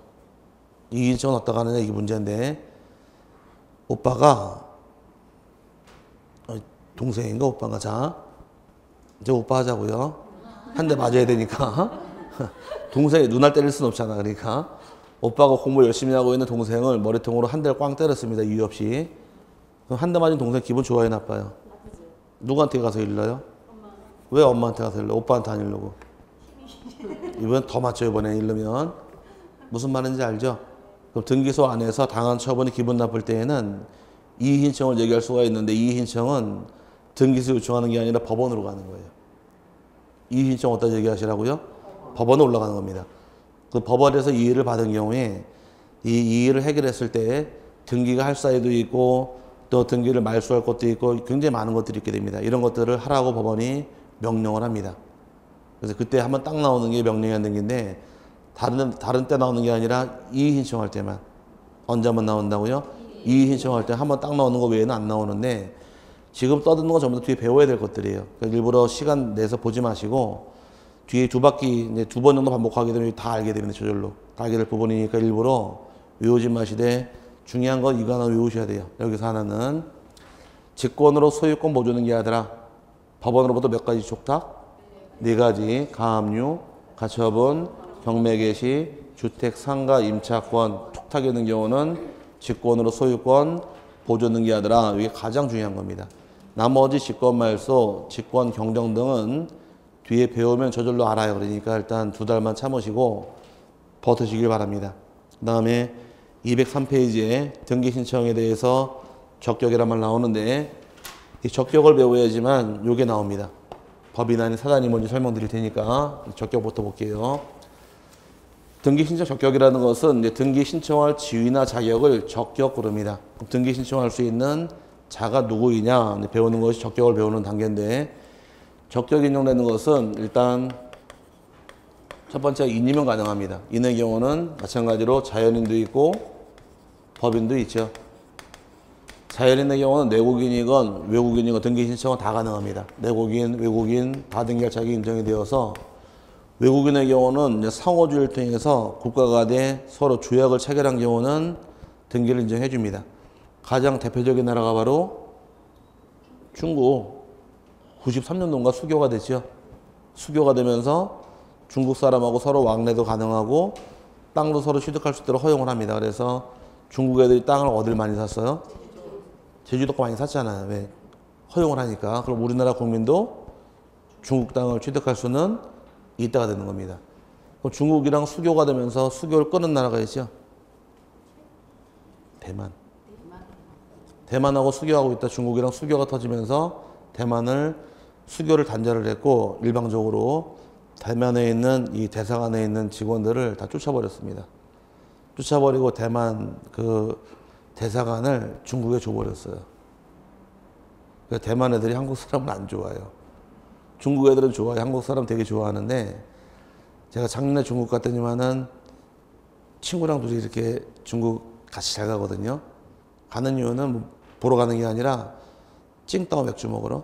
이의 신청은 어디다가 하느냐 이게 문제인데 오빠가 동생인가 오빠가 자 이제 오빠 하자고요. 한 대 맞아야 되니까 동생이 눈알 때릴 순 없잖아. 그러니까 오빠가 공부 열심히 하고 있는 동생을 머리통으로 한 대를 꽝 때렸습니다. 이유 없이. 그럼 한 대 맞은 동생 기분 좋아요 나빠요? 누구한테 가서 일러요? 왜 엄마한테 가서 일러? 오빠한테 안 일러고. 이번엔 더 맞죠. 이번에 일르면. 무슨 말인지 알죠? 그럼 등기소 안에서 당한 처분이 기분 나쁠 때에는 이의 신청을 제기할 수가 있는데 이의 신청은 등기소 요청하는 게 아니라 법원으로 가는 거예요. 이의 신청 어디다 제기하시라고요? 법원에 올라가는 겁니다. 그 법원에서 이의를 받은 경우에 이 이의를 해결했을 때 등기가 할 사유도 있고 또 등기를 말소할 것도 있고 굉장히 많은 것들이 있게 됩니다. 이런 것들을 하라고 법원이 명령을 합니다. 그래서 그때 한번 딱 나오는 게 명령이 안 등기인데 다른 때 나오는 게 아니라 이의 신청할 때만. 언제 한번 나온다고요? 이의 신청할 때 한번 딱 나오는 거 외에는 안 나오는데 지금 떠드는 건 전부 다 뒤에 배워야 될 것들이에요. 그러니까 일부러 시간 내서 보지 마시고 뒤에 두 바퀴 이제 두 번 정도 반복하게 되면 다 알게 됩니다. 저절로. 다 알게 될 부분이니까 일부러 외우지 마시되 중요한 건 이거 하나 외우셔야 돼요. 여기서 하나는 직권으로 소유권 보존등기 하더라. 법원으로부터 몇 가지 촉탁? 네 가지. 가압류, 가처분, 경매 개시, 주택 상가 임차권 촉탁이 있는 경우는 직권으로 소유권 보존등기 하더라. 이게 가장 중요한 겁니다. 나머지 직권 말소, 직권 경정 등은 뒤에 배우면 저절로 알아요. 그러니까 일단 2달만 참으시고 버티시길 바랍니다. 그 다음에 203페이지에 등기 신청에 대해서 적격이란 말 나오는데 이 적격을 배워야지만 요게 나옵니다. 법인안이 사단이 뭔지 설명드릴 테니까 적격부터 볼게요. 등기 신청 적격이라는 것은 이제 등기 신청할 지위나 자격을 적격 부릅니다. 등기 신청할 수 있는 자가 누구이냐 배우는 것이 적격을 배우는 단계인데 적격 인용되는 것은 일단 첫 번째 인이면 가능합니다. 인의 경우는 마찬가지로 자연인도 있고 법인도 있죠. 자연인의 경우는 내국인이건 외국인이건 등기 신청은 다 가능합니다. 내국인, 외국인 다 등기할 자격이 인정이 되어서 외국인의 경우는 이제 상호주의를 통해서 국가 간에 서로 조약을 체결한 경우는 등기를 인정해 줍니다. 가장 대표적인 나라가 바로 중국. 93년도인가 수교가 됐죠. 수교가 되면서 중국 사람하고 서로 왕래도 가능하고 땅도 서로 취득할 수 있도록 허용을 합니다. 그래서 중국 애들이 땅을 어딜 많이 샀어요? 제주도가 많이 샀잖아요. 왜? 허용을 하니까. 그럼 우리나라 국민도 중국 땅을 취득할 수는 이때가 되는 겁니다. 그럼 중국이랑 수교가 되면서 수교를 끊은 나라가 있죠. 대만. 대만하고 수교하고 있다 중국이랑 수교가 터지면서 대만을 수교를 단절을 했고 일방적으로 대만에 있는 이 대사관에 있는 직원들을 다 쫓아버렸습니다. 쫓아버리고 대만 그 대사관을 중국에 줘버렸어요. 그러니까 대만 애들이 한국 사람을 안 좋아해요. 중국 애들은 좋아해요. 한국 사람 되게 좋아하는데 제가 작년에 중국 갔더니만은 친구랑 둘이 이렇게 중국 같이 잘 가거든요. 가는 이유는 뭐 보러 가는 게 아니라 찡따오 맥주 먹으러.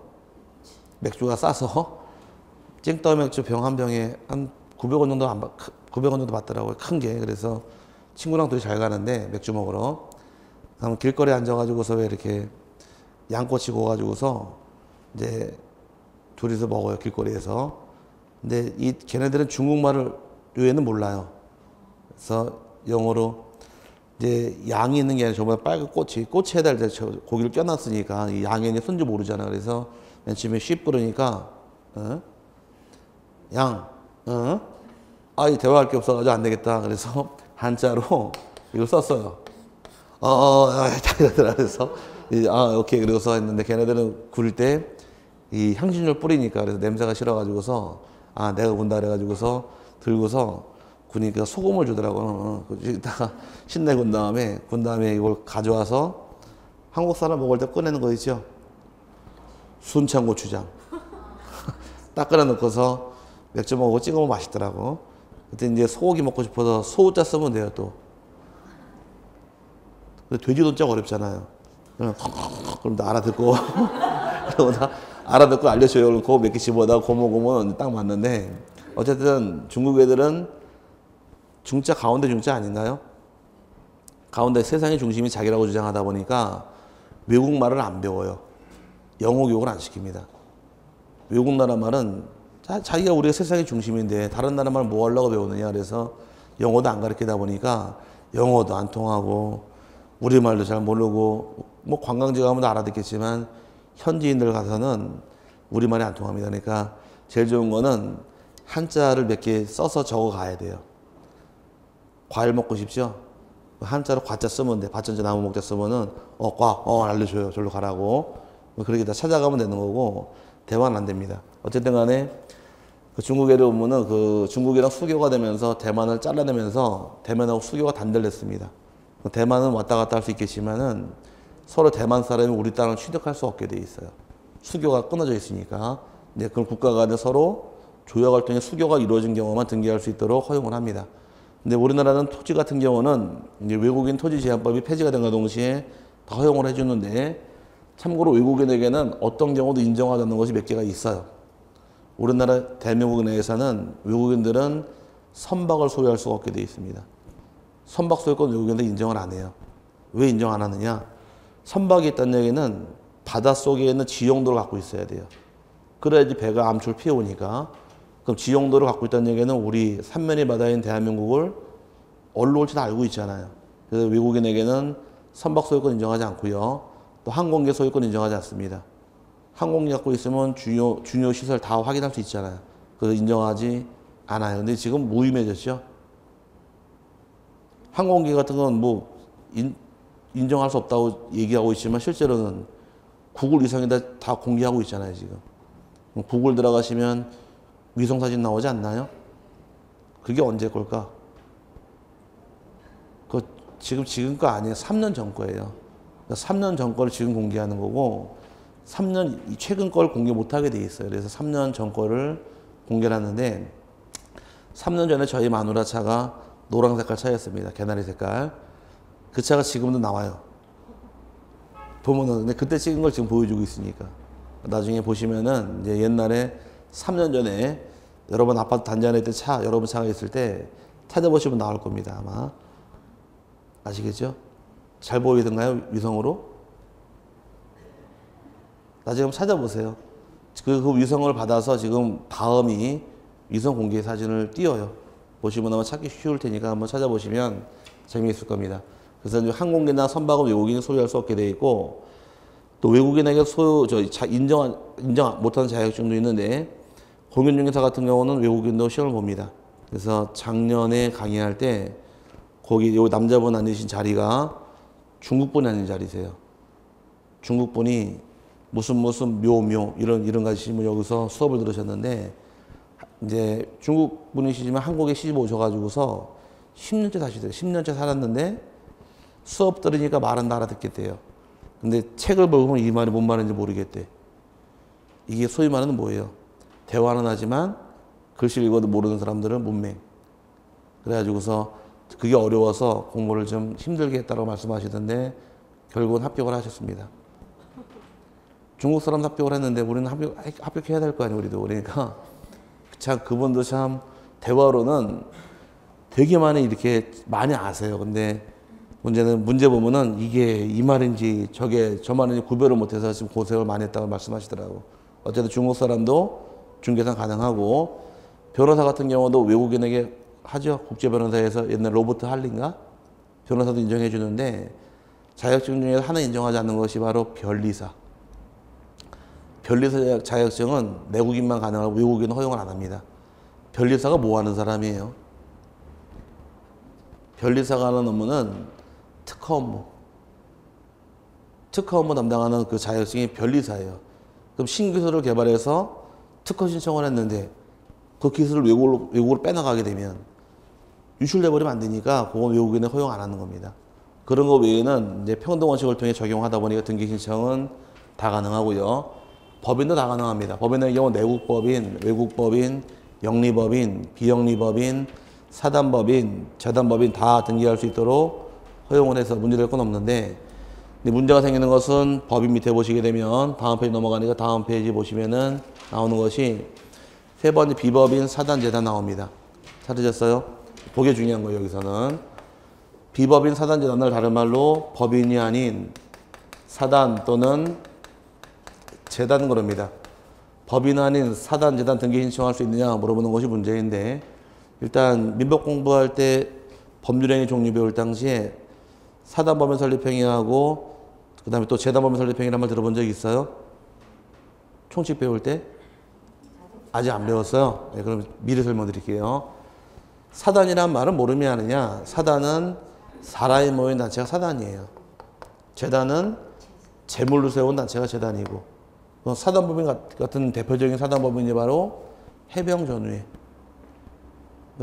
맥주가 싸서 찡따오 맥주 병 한 병에 한 900원 정도 900원 정도 받더라고요. 큰 게. 그래서 친구랑 둘이 잘 가는데 맥주 먹으러. 그럼 길거리에 앉아가지고서 왜 이렇게 양꼬치 구워가지고서 이제 둘이서 먹어요, 길거리에서. 근데 걔네들은 중국말을 외에는 몰라요. 그래서 영어로 이제 양이 있는 게 아니라 정말 빨간 꼬치에다 고기를 껴놨으니까 이 양이 손주 모르잖아. 그래서 맨 처음에 쉽 그러니까 양, 아이 대화할 게 없어가지고 안 되겠다. 그래서 한자로 이걸 썼어요. 딱 이러더라. 그래서 오케이. 그러고서 했는데 걔네들은 구릴 때 이 향신료 뿌리니까 그래서 냄새가 싫어가지고서 내가 군다 그래가지고서 들고서 구니까 소금을 주더라고. 이따가 신내 군 다음에 이걸 가져와서 한국 사람 먹을 때 꺼내는 거 있죠? 순창 고추장. 딱 끓여 놓고서 맥주 먹고 찍어 먹으면 맛있더라고. 그때 이제 소고기 먹고 싶어서 소자 쓰면 돼요, 또. 근데 돼지도 좀 어렵잖아요. 그럼 다 알아듣고. 그러고 다 알아듣고 알려줘요. 그럼 그거 몇 개 집어다가 고모고모는 딱 맞는데. 어쨌든 중국 애들은 중자 가운데 중자 아닌가요? 가운데 세상의 중심이 자기라고 주장하다 보니까 외국말을 안 배워요. 영어 교육을 안 시킵니다. 외국 나라 말은 자기가 우리가 세상의 중심인데 다른 나라 말 뭐 하려고 배우느냐. 그래서 영어도 안 가르치다 보니까 영어도 안 통하고 우리말도 잘 모르고 뭐 관광지 가면 알아듣겠지만 현지인들 가서는 우리말이 안 통합니다. 그러니까 제일 좋은 거는 한자를 몇 개 써서 적어 가야 돼요. 과일 먹고 싶죠? 한자로 과자 쓰면 돼. 밭전자 나무 먹자 쓰면은 알려줘요. 절로 가라고. 그렇게 다 찾아가면 되는 거고 대화는 안 됩니다. 어쨌든 간에 그 중국에를 오면은 그 중국이랑 수교가 되면서 대만을 잘라내면서 대만하고 수교가 단절됐습니다. 대만은 왔다 갔다 할 수 있겠지만은 서로 대만 사람이 우리 땅을 취득할 수 없게 돼 있어요. 수교가 끊어져 있으니까. 네, 그럼 국가 간에 서로 조약 활동에 수교가 이루어진 경우만 등기할 수 있도록 허용을 합니다. 근데 우리나라는 토지 같은 경우는 이제 외국인 토지 제한법이 폐지가 된과 동시에 다 허용을 해주는데 참고로 외국인에게는 어떤 경우도 인정하지 않는 것이 몇 개가 있어요. 우리나라 대한민국 내에서는 외국인들은 선박을 소유할 수가 없게 돼 있습니다. 선박 소유권 외국인들 인정을 안 해요. 왜 인정 안 하느냐? 선박이 있다는 얘기는 바닷속에 있는 지형도를 갖고 있어야 돼요. 그래야지 배가 암초를 피해오니까. 그럼 지형도를 갖고 있다는 얘기는 우리 삼면의 바다인 대한민국을 어디로 올지도 알고 있잖아요. 그래서 외국인에게는 선박 소유권 인정하지 않고요. 또 항공기 소유권 인정하지 않습니다. 항공기 갖고 있으면 중요 시설 다 확인할 수 있잖아요. 그래서 인정하지 않아요. 근데 지금 무의미해졌죠. 항공기 같은 건 뭐 인정할 수 없다고 얘기하고 있지만 실제로는 구글 위성에다 다 공개하고 있잖아요, 지금. 구글 들어가시면 위성사진 나오지 않나요? 그게 언제 걸까? 그 지금 거 아니에요. 3년 전 거예요. 3년 전 거를 지금 공개하는 거고 3년 최근 걸 공개 못 하게 돼 있어요. 그래서 3년 전 거를 공개를 하는데 3년 전에 저희 마누라 차가 노란 색깔 차였습니다. 개나리 색깔. 그 차가 지금도 나와요. 보면은 근데 그때 찍은 걸 지금 보여주고 있으니까 나중에 보시면은 이제 옛날에 3년 전에 여러분 아파트 단지 안에 있던 차, 여러분 차가 있을 때 찾아보시면 나올 겁니다. 아마 아시겠죠? 잘 보이던가요? 위성으로? 나중에 한번 찾아보세요. 그 위성을 받아서 지금 다음이 위성 공개 사진을 띄워요. 보시면 아마 찾기 쉬울 테니까 한번 찾아보시면 재미있을 겁니다. 그래서 항공기나 선박은 외국인이 소유할 수 없게 되어 있고 또 외국인에게 인정 못하는 자격증도 있는데 공인중개사 같은 경우는 외국인도 시험을 봅니다. 그래서 작년에 강의할 때 거기 요 남자분 앉으신 자리가 중국분이 앉은 자리세요. 중국분이 무슨 묘 이런 가지시면 여기서 수업을 들으셨는데 이제 중국 분이시지만 한국에 시집 오셔가지고서 10년째 사시더래요. 10년째 살았는데 수업 들으니까 말은 다 알아듣겠대요. 근데 책을 보면 이 말이 뭔 말인지 모르겠대. 이게 소위 말하는 뭐예요? 대화는 하지만 글씨를 읽어도 모르는 사람들은 문맹. 그래가지고서 그게 어려워서 공부를 좀 힘들게 했다고 말씀하시던데 결국은 합격을 하셨습니다. 중국 사람 합격을 했는데 우리는 합격해야 될 거 아니에요, 우리도. 그러니까 참 그분도 참 대화로는 되게 이렇게 많이 아세요. 근데 문제 보면은 이게 이 말인지 저 말인지 구별을 못해서 지금 고생을 많이 했다고 말씀하시더라고. 어쨌든 중국 사람도 중개상 가능하고, 변호사 같은 경우도 외국인에게 하죠. 국제 변호사에서 옛날 로버트 할린가 변호사도 인정해 주는데, 자격증 중에서 하나 인정하지 않는 것이 바로 변리사. 변리사 자격증은 내국인만 가능하고 외국인은 허용을 안 합니다. 변리사가 뭐 하는 사람이에요? 변리사가 하는 업무는 특허 업무. 특허 업무 담당하는 그 자격증이 변리사예요. 그럼 신기술을 개발해서 특허 신청을 했는데 그 기술을 외국으로 빼나가게 되면 유출돼 버리면 안 되니까 그건 외국인은 허용 안 하는 겁니다. 그런 거 외에는 이제 평등 원칙을 통해 적용하다 보니까 등기 신청은 다 가능하고요. 법인도 다 가능합니다. 법인의 경우 내국법인, 외국법인, 영리법인, 비영리법인, 사단법인, 재단법인 다 등기할 수 있도록 허용을 해서 문제될 건 없는데, 문제가 생기는 것은 법인 밑에 보시게 되면 다음 페이지 넘어가니까 다음 페이지 보시면은 나오는 것이 세 번째 비법인, 사단, 재단 나옵니다. 찾으셨어요? 그게 중요한 거예요. 여기서는 비법인, 사단, 재단을 다른 말로 법인이 아닌 사단 또는 재단 그럽니다. 법인 아닌 사단, 재단 등기 신청할 수 있느냐 물어보는 것이 문제인데, 일단 민법 공부할 때 법률행위 종류 배울 당시에 사단법인 설립행위하고 그 다음에 또 재단법인 설립행위란 말 들어본 적 있어요? 총칙 배울 때? 아직 안 배웠어요? 네, 그럼 미리 설명드릴게요. 사단이란 말은 모르면 하느냐? 사단은 사람이 모인 단체가 사단이에요. 재단은 재물로 세운 단체가 재단이고, 사단법인 같은 대표적인 사단법인이 바로 해병전후회.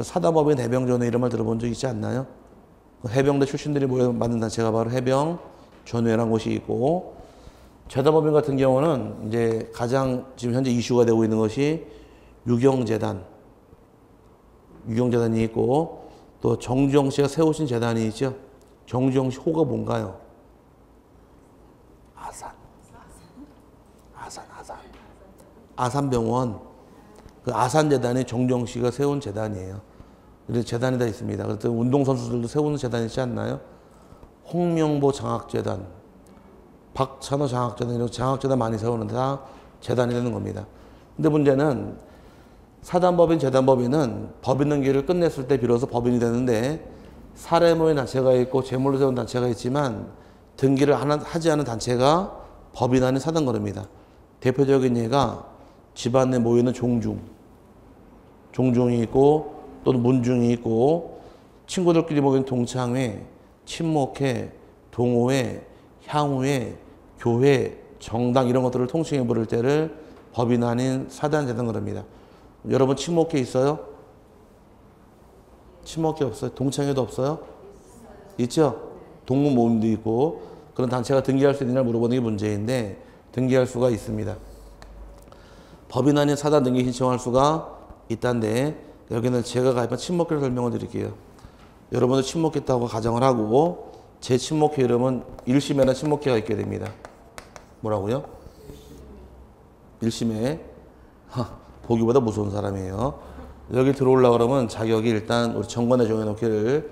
사단법인 해병전후회 이런 말 들어본 적 있지 않나요? 해병대 출신들이 모여 만든 단체가 바로 해병전후회라는 곳이 있고, 재단법인 같은 경우는 이제 가장 지금 현재 이슈가 되고 있는 것이 유경재단이 있고, 또 정주영 씨가 세우신 재단이 있죠. 정주영 씨 호가 뭔가요? 아산병원. 그 아산재단이 정주영 씨가 세운 재단이에요. 그래서 재단이 다 있습니다. 그래서 운동선수들도 세우는 재단이 있지 않나요? 홍명보 장학재단, 박찬호 장학재단, 이런 장학재단 많이 세우는데 다 재단이 되는 겁니다. 근데 문제는 사단법인, 재단법인은 법인 등기를 끝냈을 때 비로소 법인이 되는데, 사례 모인 단체가 있고 재물로 세운 단체가 있지만 등기를 하지 않은 단체가 법인 아닌 사단 그럽니다. 대표적인 예가 집안 내 모이는 종중이 있고, 또는 문중이 있고, 친구들끼리 모이는 동창회, 친목회, 동호회, 향후회, 교회, 정당 이런 것들을 통칭해 부를 때를 법인 아닌 사단, 재단 그럽니다. 여러분 친목회 있어요? 친목회 없어요? 동창회도 없어요? 있죠? 동문 모임도 있고, 그런 단체가 등기할 수 있느냐 물어보는 게 문제인데 등기할 수가 있습니다. 법인 아닌 사단 등기 신청할 수가 있다는데, 여기는 제가 가입한 친목회를 설명을 드릴게요. 여러분도 친목회다고 가정을 하고, 제 친목회 이름은 1심에는 친목회가 있게 됩니다. 뭐라고요? 1심에 보기보다 무서운 사람이에요. 여기 들어오려고 그러면 자격이 일단 우리 정관에 정해놓기를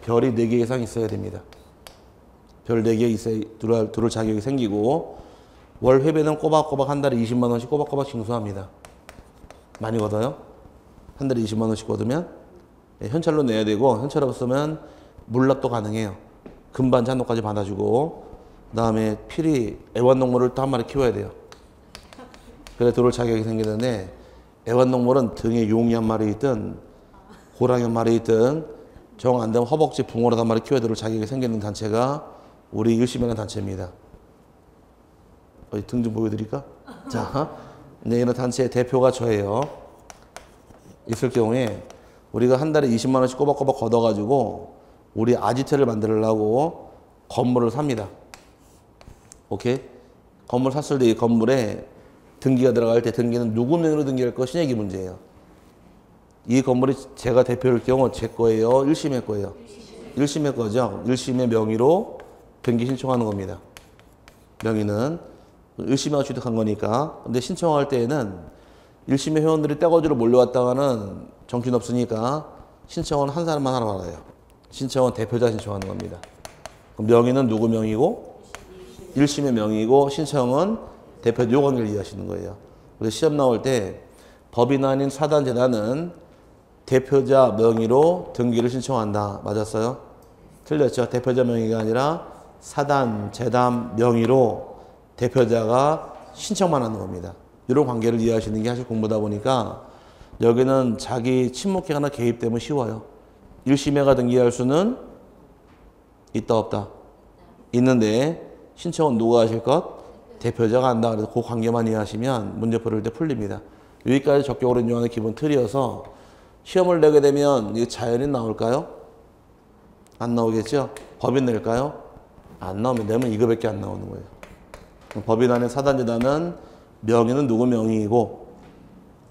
별이 4개 이상 있어야 됩니다. 별 4개 있어야 들어올 자격이 생기고, 월 회비는 꼬박꼬박 한 달에 20만 원씩 꼬박꼬박 징수합니다. 많이 걷어요? 한 달에 20만 원씩 걷으면 현찰로 내야 되고, 현찰 없으면 물납도 가능해요. 금반 잔도까지 받아주고, 그 다음에 필히 애완동물을 또 한 마리 키워야 돼요. 그래 들어올 자격이 생기는데, 애완동물은 등에 용이 한 마리 있든 호랑이 한 마리 있든 정 안 되면 허벅지 붕어를 한 마리 키워야 들어올 자격이 생기는 단체가 우리 1심이라는 단체입니다. 등 좀 보여드릴까? 자, 이런 단체의 대표가 저예요. 있을 경우에 우리가 한 달에 20만 원씩 꼬박꼬박 걷어가지고 우리 아지트를 만들려고 건물을 삽니다. 오케이? 건물 샀을 때 이 건물에 등기가 들어갈 때 등기는 누구 명의로 등기할 것이냐 이게 문제예요. 이 건물이 제가 대표일 경우 제 거예요? 1심의 거예요? 1심의 거죠. 1심의 명의로 등기 신청하는 겁니다. 명의는 1심에가 취득한 거니까. 근데 신청할 때에는 1심의 회원들이 떼거지로 몰려왔다가는 정신없으니까 신청은 한 사람만 하러 받아요. 신청은 대표자 신청하는 겁니다. 그럼 명의는 누구 명의고? 1심의 명의고, 신청은 대표 요건을 이해하시는 거예요. 그래서 시험 나올 때 법인 아닌 사단 재단은 대표자 명의로 등기를 신청한다. 맞았어요? 틀렸죠? 대표자 명의가 아니라 사단 재단 명의로 대표자가 신청만 하는 겁니다. 이런 관계를 이해하시는 게 사실 공부다 보니까 여기는 자기 친목회가나 개입되면 쉬워요. 1심회가 등기할 수는 있다 없다? 있는데 신청은 누가 하실 것? 대표자가 한다. 그래서 그 관계만 이해하시면 문제 풀을 때 풀립니다. 여기까지 적격으로 인정하는 기본 틀이어서 시험을 내게 되면 이게 자연인 나올까요? 안 나오겠죠? 법인 낼까요? 안 나오면 내면 이거밖에 안 나오는 거예요. 법인 안에 사단 재단은 명의는 누구 명의이고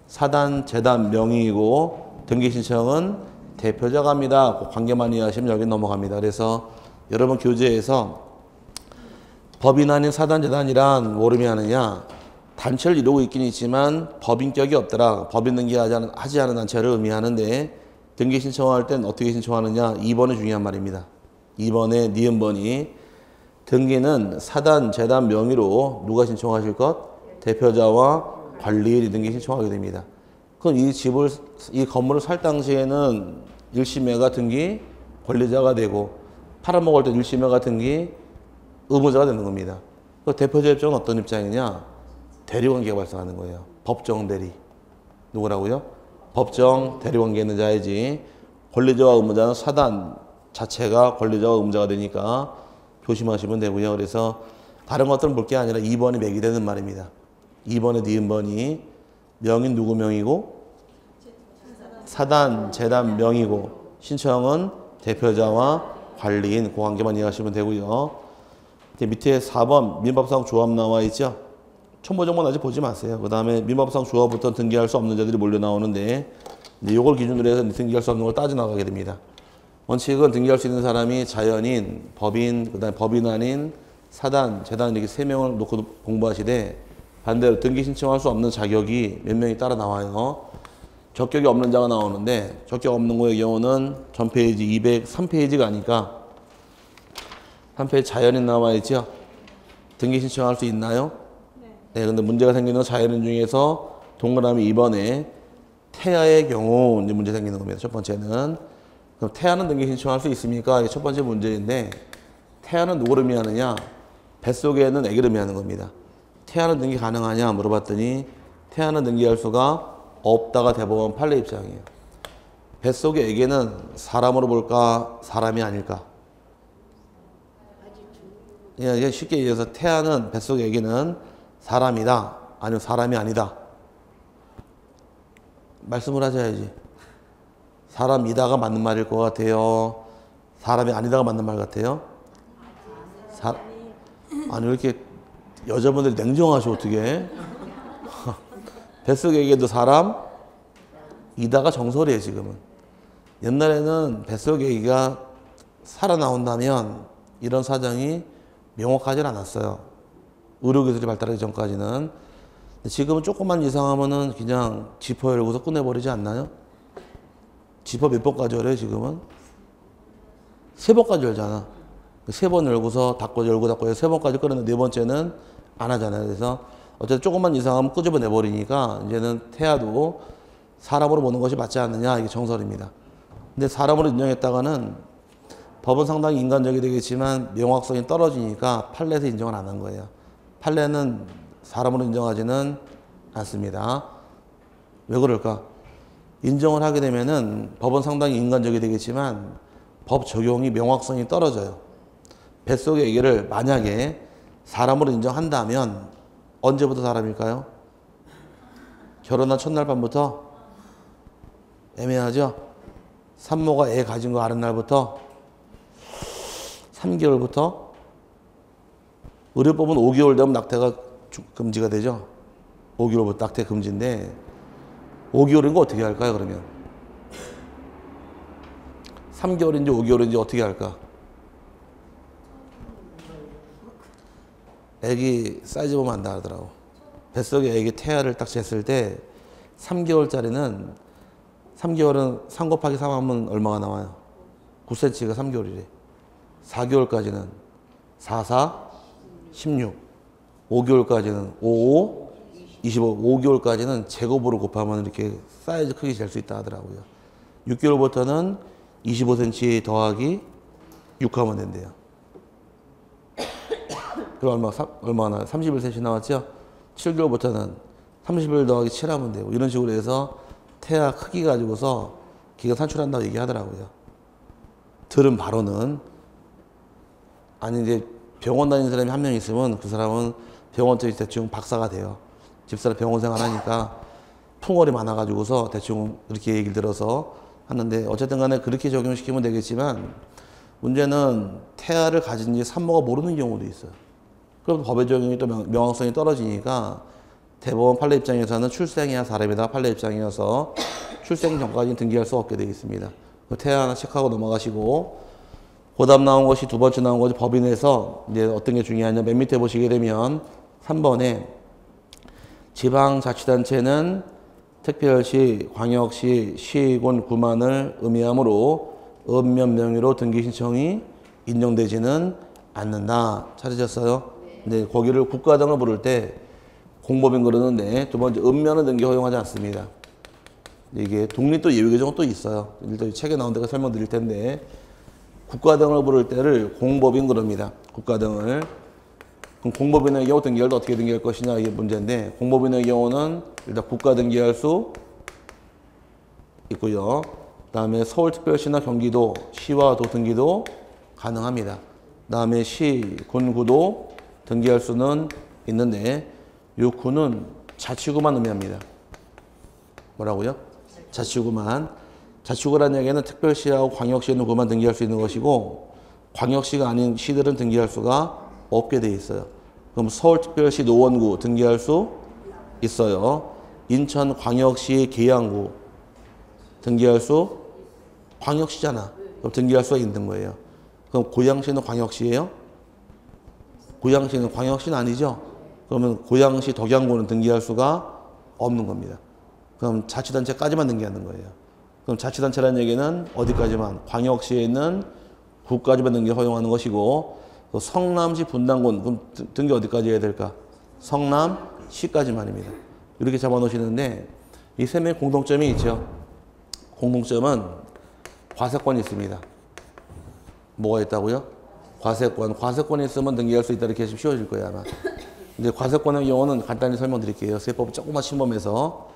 사단 재단 명의이고 등기 신청은 대표자가 합니다. 그 관계만 이해하시면 여기 넘어갑니다. 그래서 여러분 교재에서 법인 아닌 사단 재단이란 뭘 의미하느냐? 단체를 이루고 있긴 있지만 법인격이 없더라. 법인 등기하지 않은 단체를 의미하는데 등기 신청할 땐 어떻게 신청하느냐? 2번이 중요한 말입니다. 2번의 니은번이 등기는 사단, 재단 명의로 누가 신청하실 것? 대표자와 관리인이 등기 신청하게 됩니다. 그럼 이 건물을 살 당시에는 1심회가 등기 권리자가 되고 팔아먹을 때 1심회가 등기 의무자가 되는 겁니다. 그 대표자 입장은 어떤 입장이냐? 대리관계가 발생하는 거예요. 법정 대리. 누구라고요? 법정 대리관계에 있는 자이지 권리자와 의무자는 사단 자체가 권리자와 의무자가 되니까 조심하시면 되고요. 그래서 다른 것들은 볼 게 아니라 2번이 맥이 되는 말입니다. 2번의 니은번이 명인 누구 명이고 사단, 재단 명이고 신청은 대표자와 관리인 그 관계만 이해하시면 되고요. 밑에 4번 민법상 조합 나와 있죠. 첨부정보는 아직 보지 마세요. 그 다음에 민법상 조합부터 등기할 수 없는 자들이 몰려 나오는데 이걸 기준으로 해서 등기할 수 없는 걸 따져나가게 됩니다. 원칙은 등기할 수 있는 사람이 자연인, 법인, 그 다음에 법인 아닌 사단, 재단 이렇게 3명을 놓고 공부하시되 반대로 등기 신청할 수 없는 자격이 몇 명이 따라 나와요. 적격이 없는 자가 나오는데 적격 없는 거의 경우는 전 페이지 203페이지가 아니까 3페이지 자연인 나와 있죠. 등기 신청할 수 있나요? 네, 근데 문제가 생기는 자연인 중에서 동그라미 2번에 태아의 경우 이제 문제 생기는 겁니다. 첫 번째는. 그럼 태아는 등기 신청할 수 있습니까? 이게 첫 번째 문제인데 태아는 누구를 의미하느냐? 뱃속에 있는 아기를 의미하는 겁니다. 태아는 등기 가능하냐 물어봤더니 태아는 등기할 수가 없다가 대법원 판례 입장이에요. 뱃속의 아기는 사람으로 볼까? 사람이 아닐까? 예, 쉽게 얘기해서 태아는 뱃속의 아기는 사람이다. 아니면 사람이 아니다. 말씀을 하셔야지. 사람이다가 맞는 말일 것 같아요. 사람이 아니다가 맞는 말 같아요. 아니 왜 이렇게 여자분들이 냉정하셔 어떻게? 뱃속의 아기도 사람이다가 정설이에요 지금은. 옛날에는 뱃속의 아기가 살아나온다면 이런 사정이 명확하지 않았어요. 의료기술이 발달하기 전까지는. 지금은 조금만 이상하면은 그냥 지퍼 열고서 꺼내버리지 않나요? 지퍼 몇 번까지 열어요 지금은? 3번까지 열잖아. 3번 열고서 닫고 열고 닫고 해서 3번까지 꺼내는데 4번째는 안 하잖아요. 그래서 어쨌든 조금만 이상하면 끄집어 내버리니까 이제는 태아도 사람으로 보는 것이 맞지 않느냐 이게 정설입니다. 근데 사람으로 인정했다가는 법은 상당히 인간적이 되겠지만 명확성이 떨어지니까 판례에서 인정을 안 한 거예요. 판례는 사람으로 인정하지는 않습니다. 왜 그럴까? 인정을 하게 되면은 법은 상당히 인간적이 되겠지만 법 적용이 명확성이 떨어져요. 뱃속의 아기를 만약에 사람으로 인정한다면 언제부터 사람일까요? 결혼한 첫날 밤부터? 애매하죠? 산모가 애 가진 거 아는 날부터? 3개월부터? 의료법은 5개월 되면 낙태가 금지가 되죠? 5개월부터 낙태 금지인데 5개월인 거 어떻게 할까요 그러면? 3개월인지 5개월인지 어떻게 할까? 애기 사이즈 보면 안다 하더라고. 뱃속에 애기 태아를 딱 쟀을 때 3개월짜리는 3개월은 3 곱하기 3 하면 얼마가 나와요? 9cm가 3개월이래. 4개월까지는 4, 4, 16. 5개월까지는 5, 5, 5개월까지는 제곱으로 곱하면 이렇게 사이즈 크기 잴 수 있다 하더라고요. 6개월부터는 25cm 더하기 6 하면 된대요. 그럼 얼마나 31cm 나왔죠? 7개월부터는 31 더하기 7 하면 되고, 이런 식으로 해서 태아 크기 가지고서 기가 산출한다고 얘기하더라고요. 들은 바로는, 아니 이제 병원 다니는 사람이 한 명 있으면 그 사람은 병원 쪽에 대충 박사가 돼요. 집사람 병원 생활하니까 풍월이 많아가지고서 대충 그렇게 얘기를 들어서 하는데, 어쨌든 간에 그렇게 적용시키면 되겠지만, 문제는 태아를 가진 지 산모가 모르는 경우도 있어요. 그럼 법의 적용이 또 명확성이 떨어지니까 대법원 판례 입장에서는 출생해야 사람이다 판례 입장이어서 출생 전까지는 등기할 수 없게 되어 있습니다. 태아 하나 체크하고 넘어가시고, 그 다음 나온 것이 두 번째 나온 것이 법인에서 이제 어떤 게 중요하냐, 맨 밑에 보시게 되면 3번에 지방자치단체는 특별시, 광역시, 시군, 구만을 의미하므로 읍면 명의로 등기 신청이 인정되지는 않는다. 찾으셨어요? 근데 거기를 국가 등을 부를 때 공법인 그러는데, 두 번째 읍면은 등기 허용하지 않습니다. 이게 독립도 예외 규정은 또 있어요. 일단 책에 나온 데가 설명드릴 텐데, 국가 등을 부를 때를 공법인 그럽니다. 국가 등을. 그럼 공법인의 경우 등기할 때 어떻게 등기할 것이냐, 이게 문제인데, 공법인의 경우는 일단 국가 등기할 수 있고요. 그 다음에 서울특별시나 경기도, 시와 도 등기도 가능합니다. 그 다음에 시, 군, 구도 등기할 수는 있는데, 이 구는 자치구만 의미합니다. 뭐라고요? 자치구만. 자치구라는 얘기는 특별시하고 광역시에 있는 구만 등기할 수 있는 것이고, 광역시가 아닌 시들은 등기할 수가 없게 돼 있어요. 그럼 서울특별시 노원구 등기할 수 있어요. 인천광역시 계양구 등기할 수, 광역시잖아. 그럼 등기할 수가 있는 거예요. 그럼 고양시는 광역시예요? 고양시는 광역시는 아니죠? 그러면 고양시 덕양구는 등기할 수가 없는 겁니다. 그럼 자치단체까지만 등기하는 거예요. 그럼 자치단체라는 얘기는 어디까지만? 광역시에 있는 구까지만 등기 허용하는 것이고, 성남시 분당군, 그럼 등기 어디까지 해야 될까? 성남시까지만입니다. 이렇게 잡아놓으시는데, 이 세 명의 공통점이 있죠. 공통점은 과세권이 있습니다. 뭐가 있다고요? 과세권. 과세권이 있으면 등기할 수 있다, 이렇게 하시면 쉬워질 거예요, 아마. 이제 과세권의 경우는 간단히 설명드릴게요. 세법 조금만 침범해서,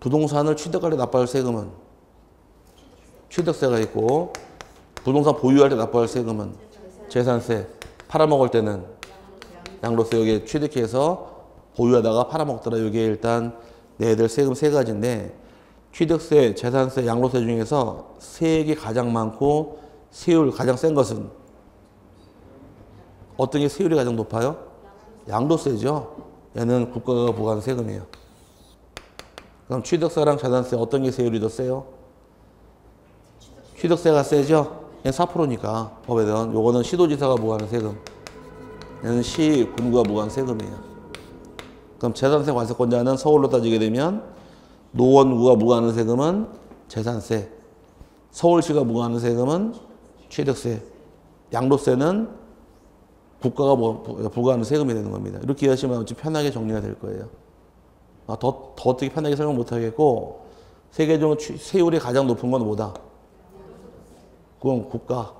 부동산을 취득할 때 납부할 세금은 취득세가 있고, 부동산 보유할 때 납부할 세금은 재산세, 팔아먹을 때는 양도세. 여기에 취득해서 보유하다가 팔아먹더라. 이게 일단 내야 될 세금 세 가지인데, 취득세, 재산세, 양도세 중에서 세액이 가장 많고 세율 가장 센 것은 어떤 게 세율이 가장 높아요? 양도세죠. 얘는 국가가 부과하는 세금이에요. 그럼 취득세랑 재산세 어떤 게 세율이 더 세요? 취득세가 세죠? 얘는 4%니까 법에는. 요거는 시도지사가 부과하는 세금. 얘는 시, 군구가 부과하는 세금이에요. 그럼 재산세 과세권자는 서울로 따지게 되면 노원구가 부과하는 세금은 재산세, 서울시가 부과하는 세금은 취득세, 양도세는 국가가 부과하는 세금이 되는 겁니다. 이렇게 하시면 편하게 정리가 될 거예요. 더 어떻게 편하게 설명 못 하겠고, 세계 중 세율이 가장 높은 건 뭐다? 그건 국가.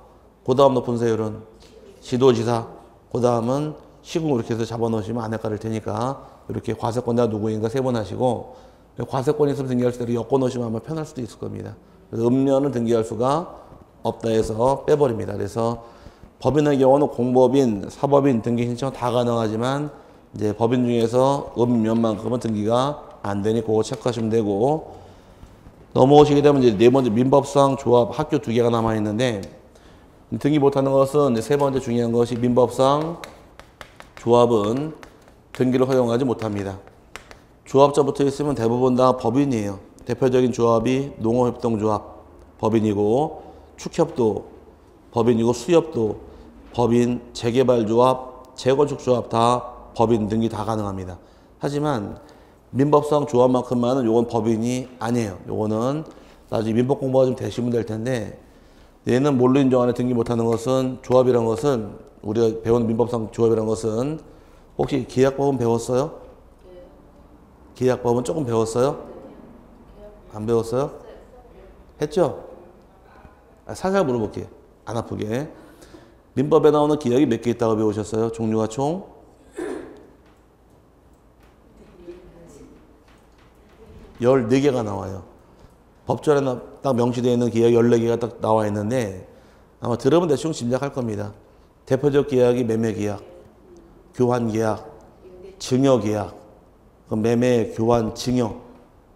그 다음 높은 세율은 시도지사. 그 다음은 시군. 이렇게 해서 잡아놓으시면 안 헷갈릴 테니까 이렇게 과세권자 누구인가 세 번 하시고, 과세권이 있으면 등기할 수 있도록 엮어 놓으시면 아마 편할 수도 있을 겁니다. 그래서 읍면은 등기할 수가 없다 해서 빼버립니다. 그래서 법인의 경우는 공법인, 사법인 등기 신청 다 가능하지만, 이제 법인 중에서 읍면만큼은 등기가 안 되니 그거 체크하시면 되고, 넘어오시게 되면 이제 네 번째 민법상 조합 학교 2개가 남아 있는데, 등기 못하는 것은 이제 세 번째 중요한 것이 민법상 조합은 등기를 허용하지 못합니다. 조합자 붙어 있으면 대부분 다 법인이에요. 대표적인 조합이 농어협동조합 법인이고, 축협도 법인이고, 수협도 법인, 재개발조합, 재건축조합 다 법인 등기 다 가능합니다. 하지만 민법상 조합만큼만은 요건 법인이 아니에요. 요거는 나중에 민법 공부가 좀 되시면 될 텐데, 얘는 뭘로 인정하는 등기 못하는 것은, 조합이란 것은, 우리가 배운 민법상 조합이란 것은, 혹시 계약법은 배웠어요? 계약법은 조금 배웠어요? 안 배웠어요? 했죠? 살살 물어볼게요. 안 아프게. 민법에 나오는 계약이 몇 개 있다고 배우셨어요? 종류가 총? 14개가 나와요. 법전에 딱 명시되어 있는 계약이 14개가 딱 나와 있는데 아마 들으면 대충 짐작할 겁니다. 대표적 계약이 매매 계약, 교환 계약, 증여 계약, 매매, 교환, 증여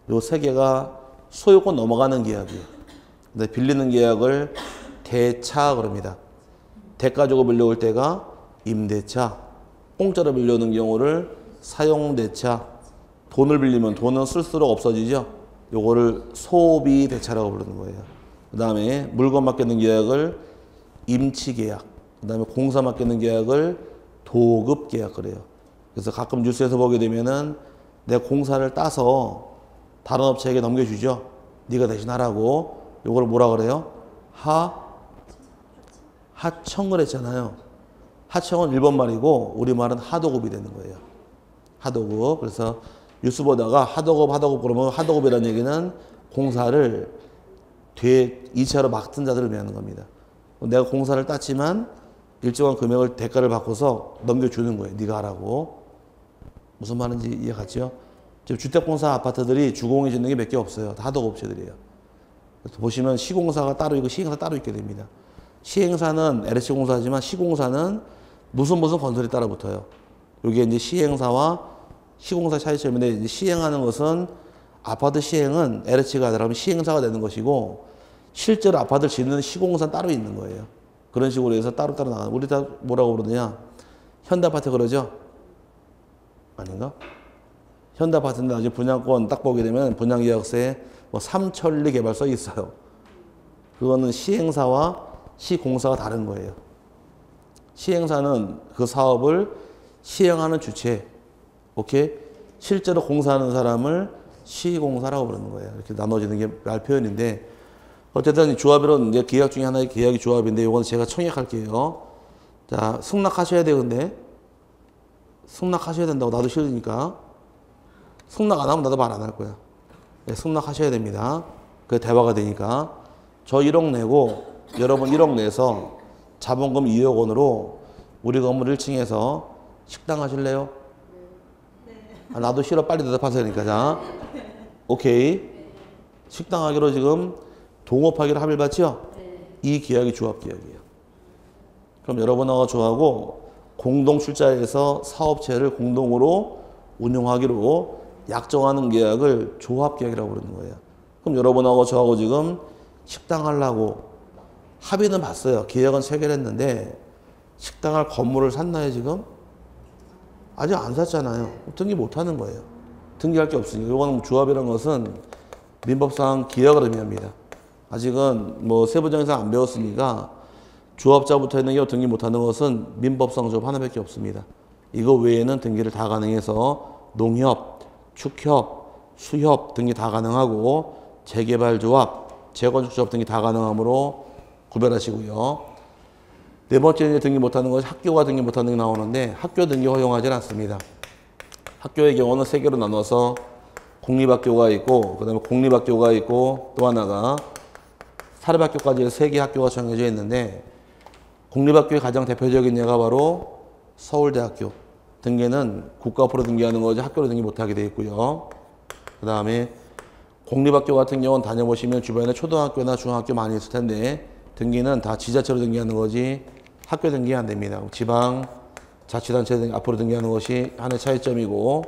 요 3개가 소유권 넘어가는 계약이에요. 근데 빌리는 계약을 대차 그럽니다. 대가 주고 빌려올 때가 임대차, 공짜로 빌려오는 경우를 사용대차, 돈을 빌리면 돈은 쓸수록 없어지죠. 요거를 소비대차라고 부르는 거예요. 그 다음에 물건 맡기는 계약을 임치계약, 그 다음에 공사 맡기는 계약을 도급계약 그래요. 그래서 가끔 뉴스에서 보게 되면은 내 공사를 따서 다른 업체에게 넘겨주죠. 네가 대신 하라고. 요걸 뭐라 그래요? 하청을 했잖아요. 하청은 일본 말이고 우리말은 하도급이 되는 거예요. 하도급. 그래서 뉴스 보다가 하도급 그러면 하도급이라는 얘기는 공사를 뒤에 2차로 맡은 자들을 의미하는 겁니다. 내가 공사를 땄지만 일정한 금액을 대가를 받고서 넘겨주는 거예요. 네가 하라고. 무슨 말인지 이해 갔죠? 지금 주택공사 아파트들이 주공이 짓는 게 몇 개 없어요. 다 하도급 업체들이에요. 보시면 시공사가 따로 있고 시행사 따로 있게 됩니다. 시행사는 LH공사지만 시공사는 무슨 건설이 따라 붙어요. 이게 이제 시행사와 시공사 차이점인데 이제 시행하는 것은 아파트 시행은 LH가 아니라 시행사가 되는 것이고 실제로 아파트를 짓는 시공사는 따로 있는 거예요. 그런 식으로 해서 따로따로 나가는. 우리 다 뭐라고 그러느냐? 현대아파트 그러죠? 아닌가? 현대아파트인데 나중에 분양권 딱 보게 되면 분양계약서에 뭐 삼천리 개발 써 있어요. 그거는 시행사와 시공사가 다른 거예요. 시행사는 그 사업을 시행하는 주체, 오케이? 실제로 공사하는 사람을 시공사라고 부르는 거예요. 이렇게 나눠지는 게 말 표현인데 어쨌든 조합이론 이제 계약 중에 하나의 계약이 조합인데 이거는 제가 청약할게요. 자, 승낙하셔야 돼 근데 승낙하셔야 된다고 나도 싫으니까 승낙 안 하면 나도 말 안 할 거야. 네, 승낙하셔야 됩니다. 그게 대화가 되니까 저 1억 내고 여러분 1억 내서 자본금 2억 원으로 우리 건물 1층에서 식당 하실래요? 아, 나도 싫어. 빨리 대답하세요니까. 자, 오케이. 식당 하기로 지금 동업하기로 합의를 봤죠? 이 계약이 조합계약이에요. 그럼 여러분하고 저하고 공동 출자해서 사업체를 공동으로 운영하기로 약정하는 계약을 조합계약이라고 부르는 거예요. 그럼 여러분하고 저하고 지금 식당 하려고 합의는 봤어요. 계약은 체결했는데 식당할 건물을 샀나요 지금? 아직 안 샀잖아요. 등기 못 하는 거예요. 등기할 게 없으니까. 이거는 조합이라는 것은 민법상 계약을 의미합니다. 아직은 뭐 세부정에서 안 배웠으니까 조합자부터 있는 게 등기 못 하는 것은 민법상 조합 하나밖에 없습니다. 이거 외에는 등기를 다 가능해서 농협, 축협, 수협 등기 다 가능하고 재개발조합, 재건축조합 등기 다 가능하므로 구별하시고요. 네 번째 이제 등기 못하는 것이 학교가 등기 못하는 게 나오는데 학교 등기 허용하지 않습니다. 학교의 경우는 3개로 나눠서 공립학교가 있고 그 다음에 공립학교가 있고 또 하나가 사립학교까지 3개 학교가 정해져 있는데 공립학교의 가장 대표적인 예가 바로 서울대학교. 등기는 국가 앞으로 등기하는 거지 학교로 등기 못하게 되어 있고요. 그 다음에 공립학교 같은 경우는 다녀보시면 주변에 초등학교나 중학교 많이 있을 텐데 등기는 다 지자체로 등기하는 거지 학교 등기 안 됩니다. 지방 자치단체 등기 앞으로 등기하는 것이 하나의 차이점이고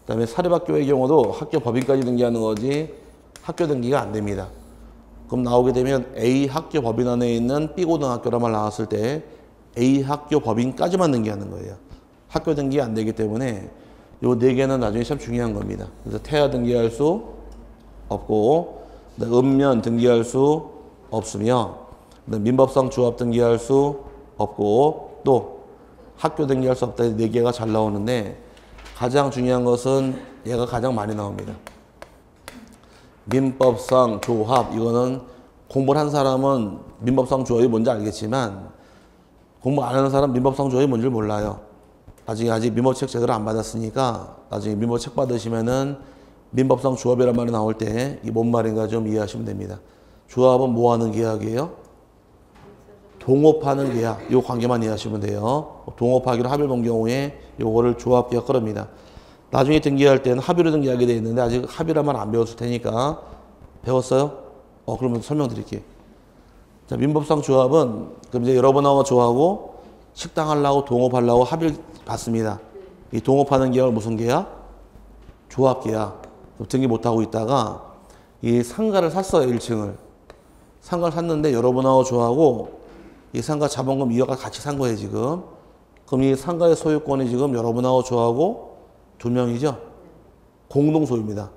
그 다음에 사립학교의 경우도 학교 법인까지 등기하는 거지 학교 등기가 안 됩니다. 그럼 나오게 되면 A 학교 법인 안에 있는 B 고등학교란 말 나왔을 때 A 학교 법인까지만 등기하는 거예요. 학교 등기 안 되기 때문에 요 4개는 나중에 참 중요한 겁니다. 그래서 태아 등기할 수 없고 읍면 등기할 수 없으며 민법상 조합 등기할 수 없고 또 학교 등기할 수 없다. 4개가 잘 나오는데 가장 중요한 것은 얘가 가장 많이 나옵니다. 민법상 조합 이거는 공부를 한 사람은 민법상 조합이 뭔지 알겠지만 공부 안 하는 사람 민법상 조합이 뭔지 몰라요. 아직 민법책 제대로 안 받았으니까 나중에 민법책 받으시면은 민법상 조합이란 말이 나올 때 이 뭔 말인가 좀 이해하시면 됩니다. 조합은 뭐 하는 계약이에요? 동업하는 계약. 이 관계만 이해하시면 돼요. 동업하기로 합의를 본 경우에 요거를 조합계약 그럽니다. 나중에 등기할 때는 합의로 등기하게 돼 있는데 아직 합의란 말 안 배웠을 테니까 배웠어요? 그러면 설명드릴게요. 자, 민법상 조합은 그럼 이제 여러분하고 저하고 식당 하려고 동업하려고 합의를 받습니다. 이 동업하는 계약을 무슨 계약? 조합계약. 등기 못하고 있다가 이 상가를 샀어요. 1층을. 상가를 샀는데 여러분하고 저하고 이 상가 자본금 2억을 같이 산 거예요. 지금. 그럼 이 상가의 소유권이 지금 여러분하고 저하고 2명이죠. 공동 소유입니다.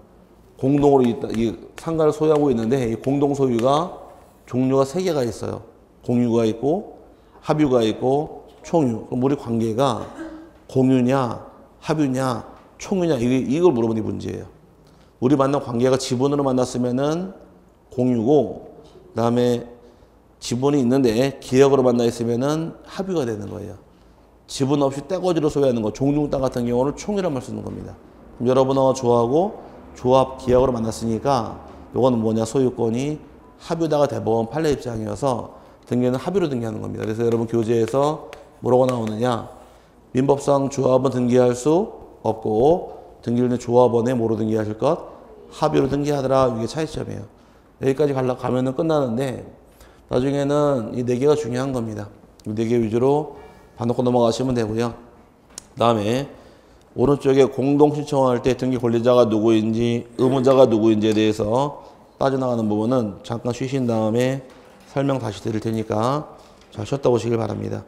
공동으로 이 상가를 소유하고 있는데 이 공동 소유가 종류가 3개가 있어요. 공유가 있고 합유가 있고 총유. 그럼 우리 관계가 공유냐 합유냐 총유냐 이걸 물어보는 게 문제예요. 우리 만난 관계가 지분으로 만났으면은 공유고 그다음에 지분이 있는데 기억으로 만나 있으면은 합유가 되는 거예요. 지분 없이 떼거지로 소유하는 거 종중 땅 같은 경우는 총유란 말 쓰는 겁니다. 그럼 여러분하고 저하고 조합 기억으로 만났으니까 요거는 뭐냐 소유권이 합유다가 대법원 판례 입장이어서 등기는 합의로 등기하는 겁니다. 그래서 여러분 교재에서 뭐라고 나오느냐 민법상 조합은 등기할 수 없고 등기를 조합원에 뭐로 등기하실 것? 합의로 등기하더라. 이게 차이점이에요. 여기까지 가면은 끝나는데 나중에는 이 4개가 중요한 겁니다. 이 4개 위주로 봐놓고 넘어가시면 되고요. 그 다음에 오른쪽에 공동 신청할 때 등기 권리자가 누구인지 의무자가 누구인지에 대해서 빠져나가는 부분은 잠깐 쉬신 다음에 설명 다시 드릴 테니까 잘 쉬었다 오시길 바랍니다.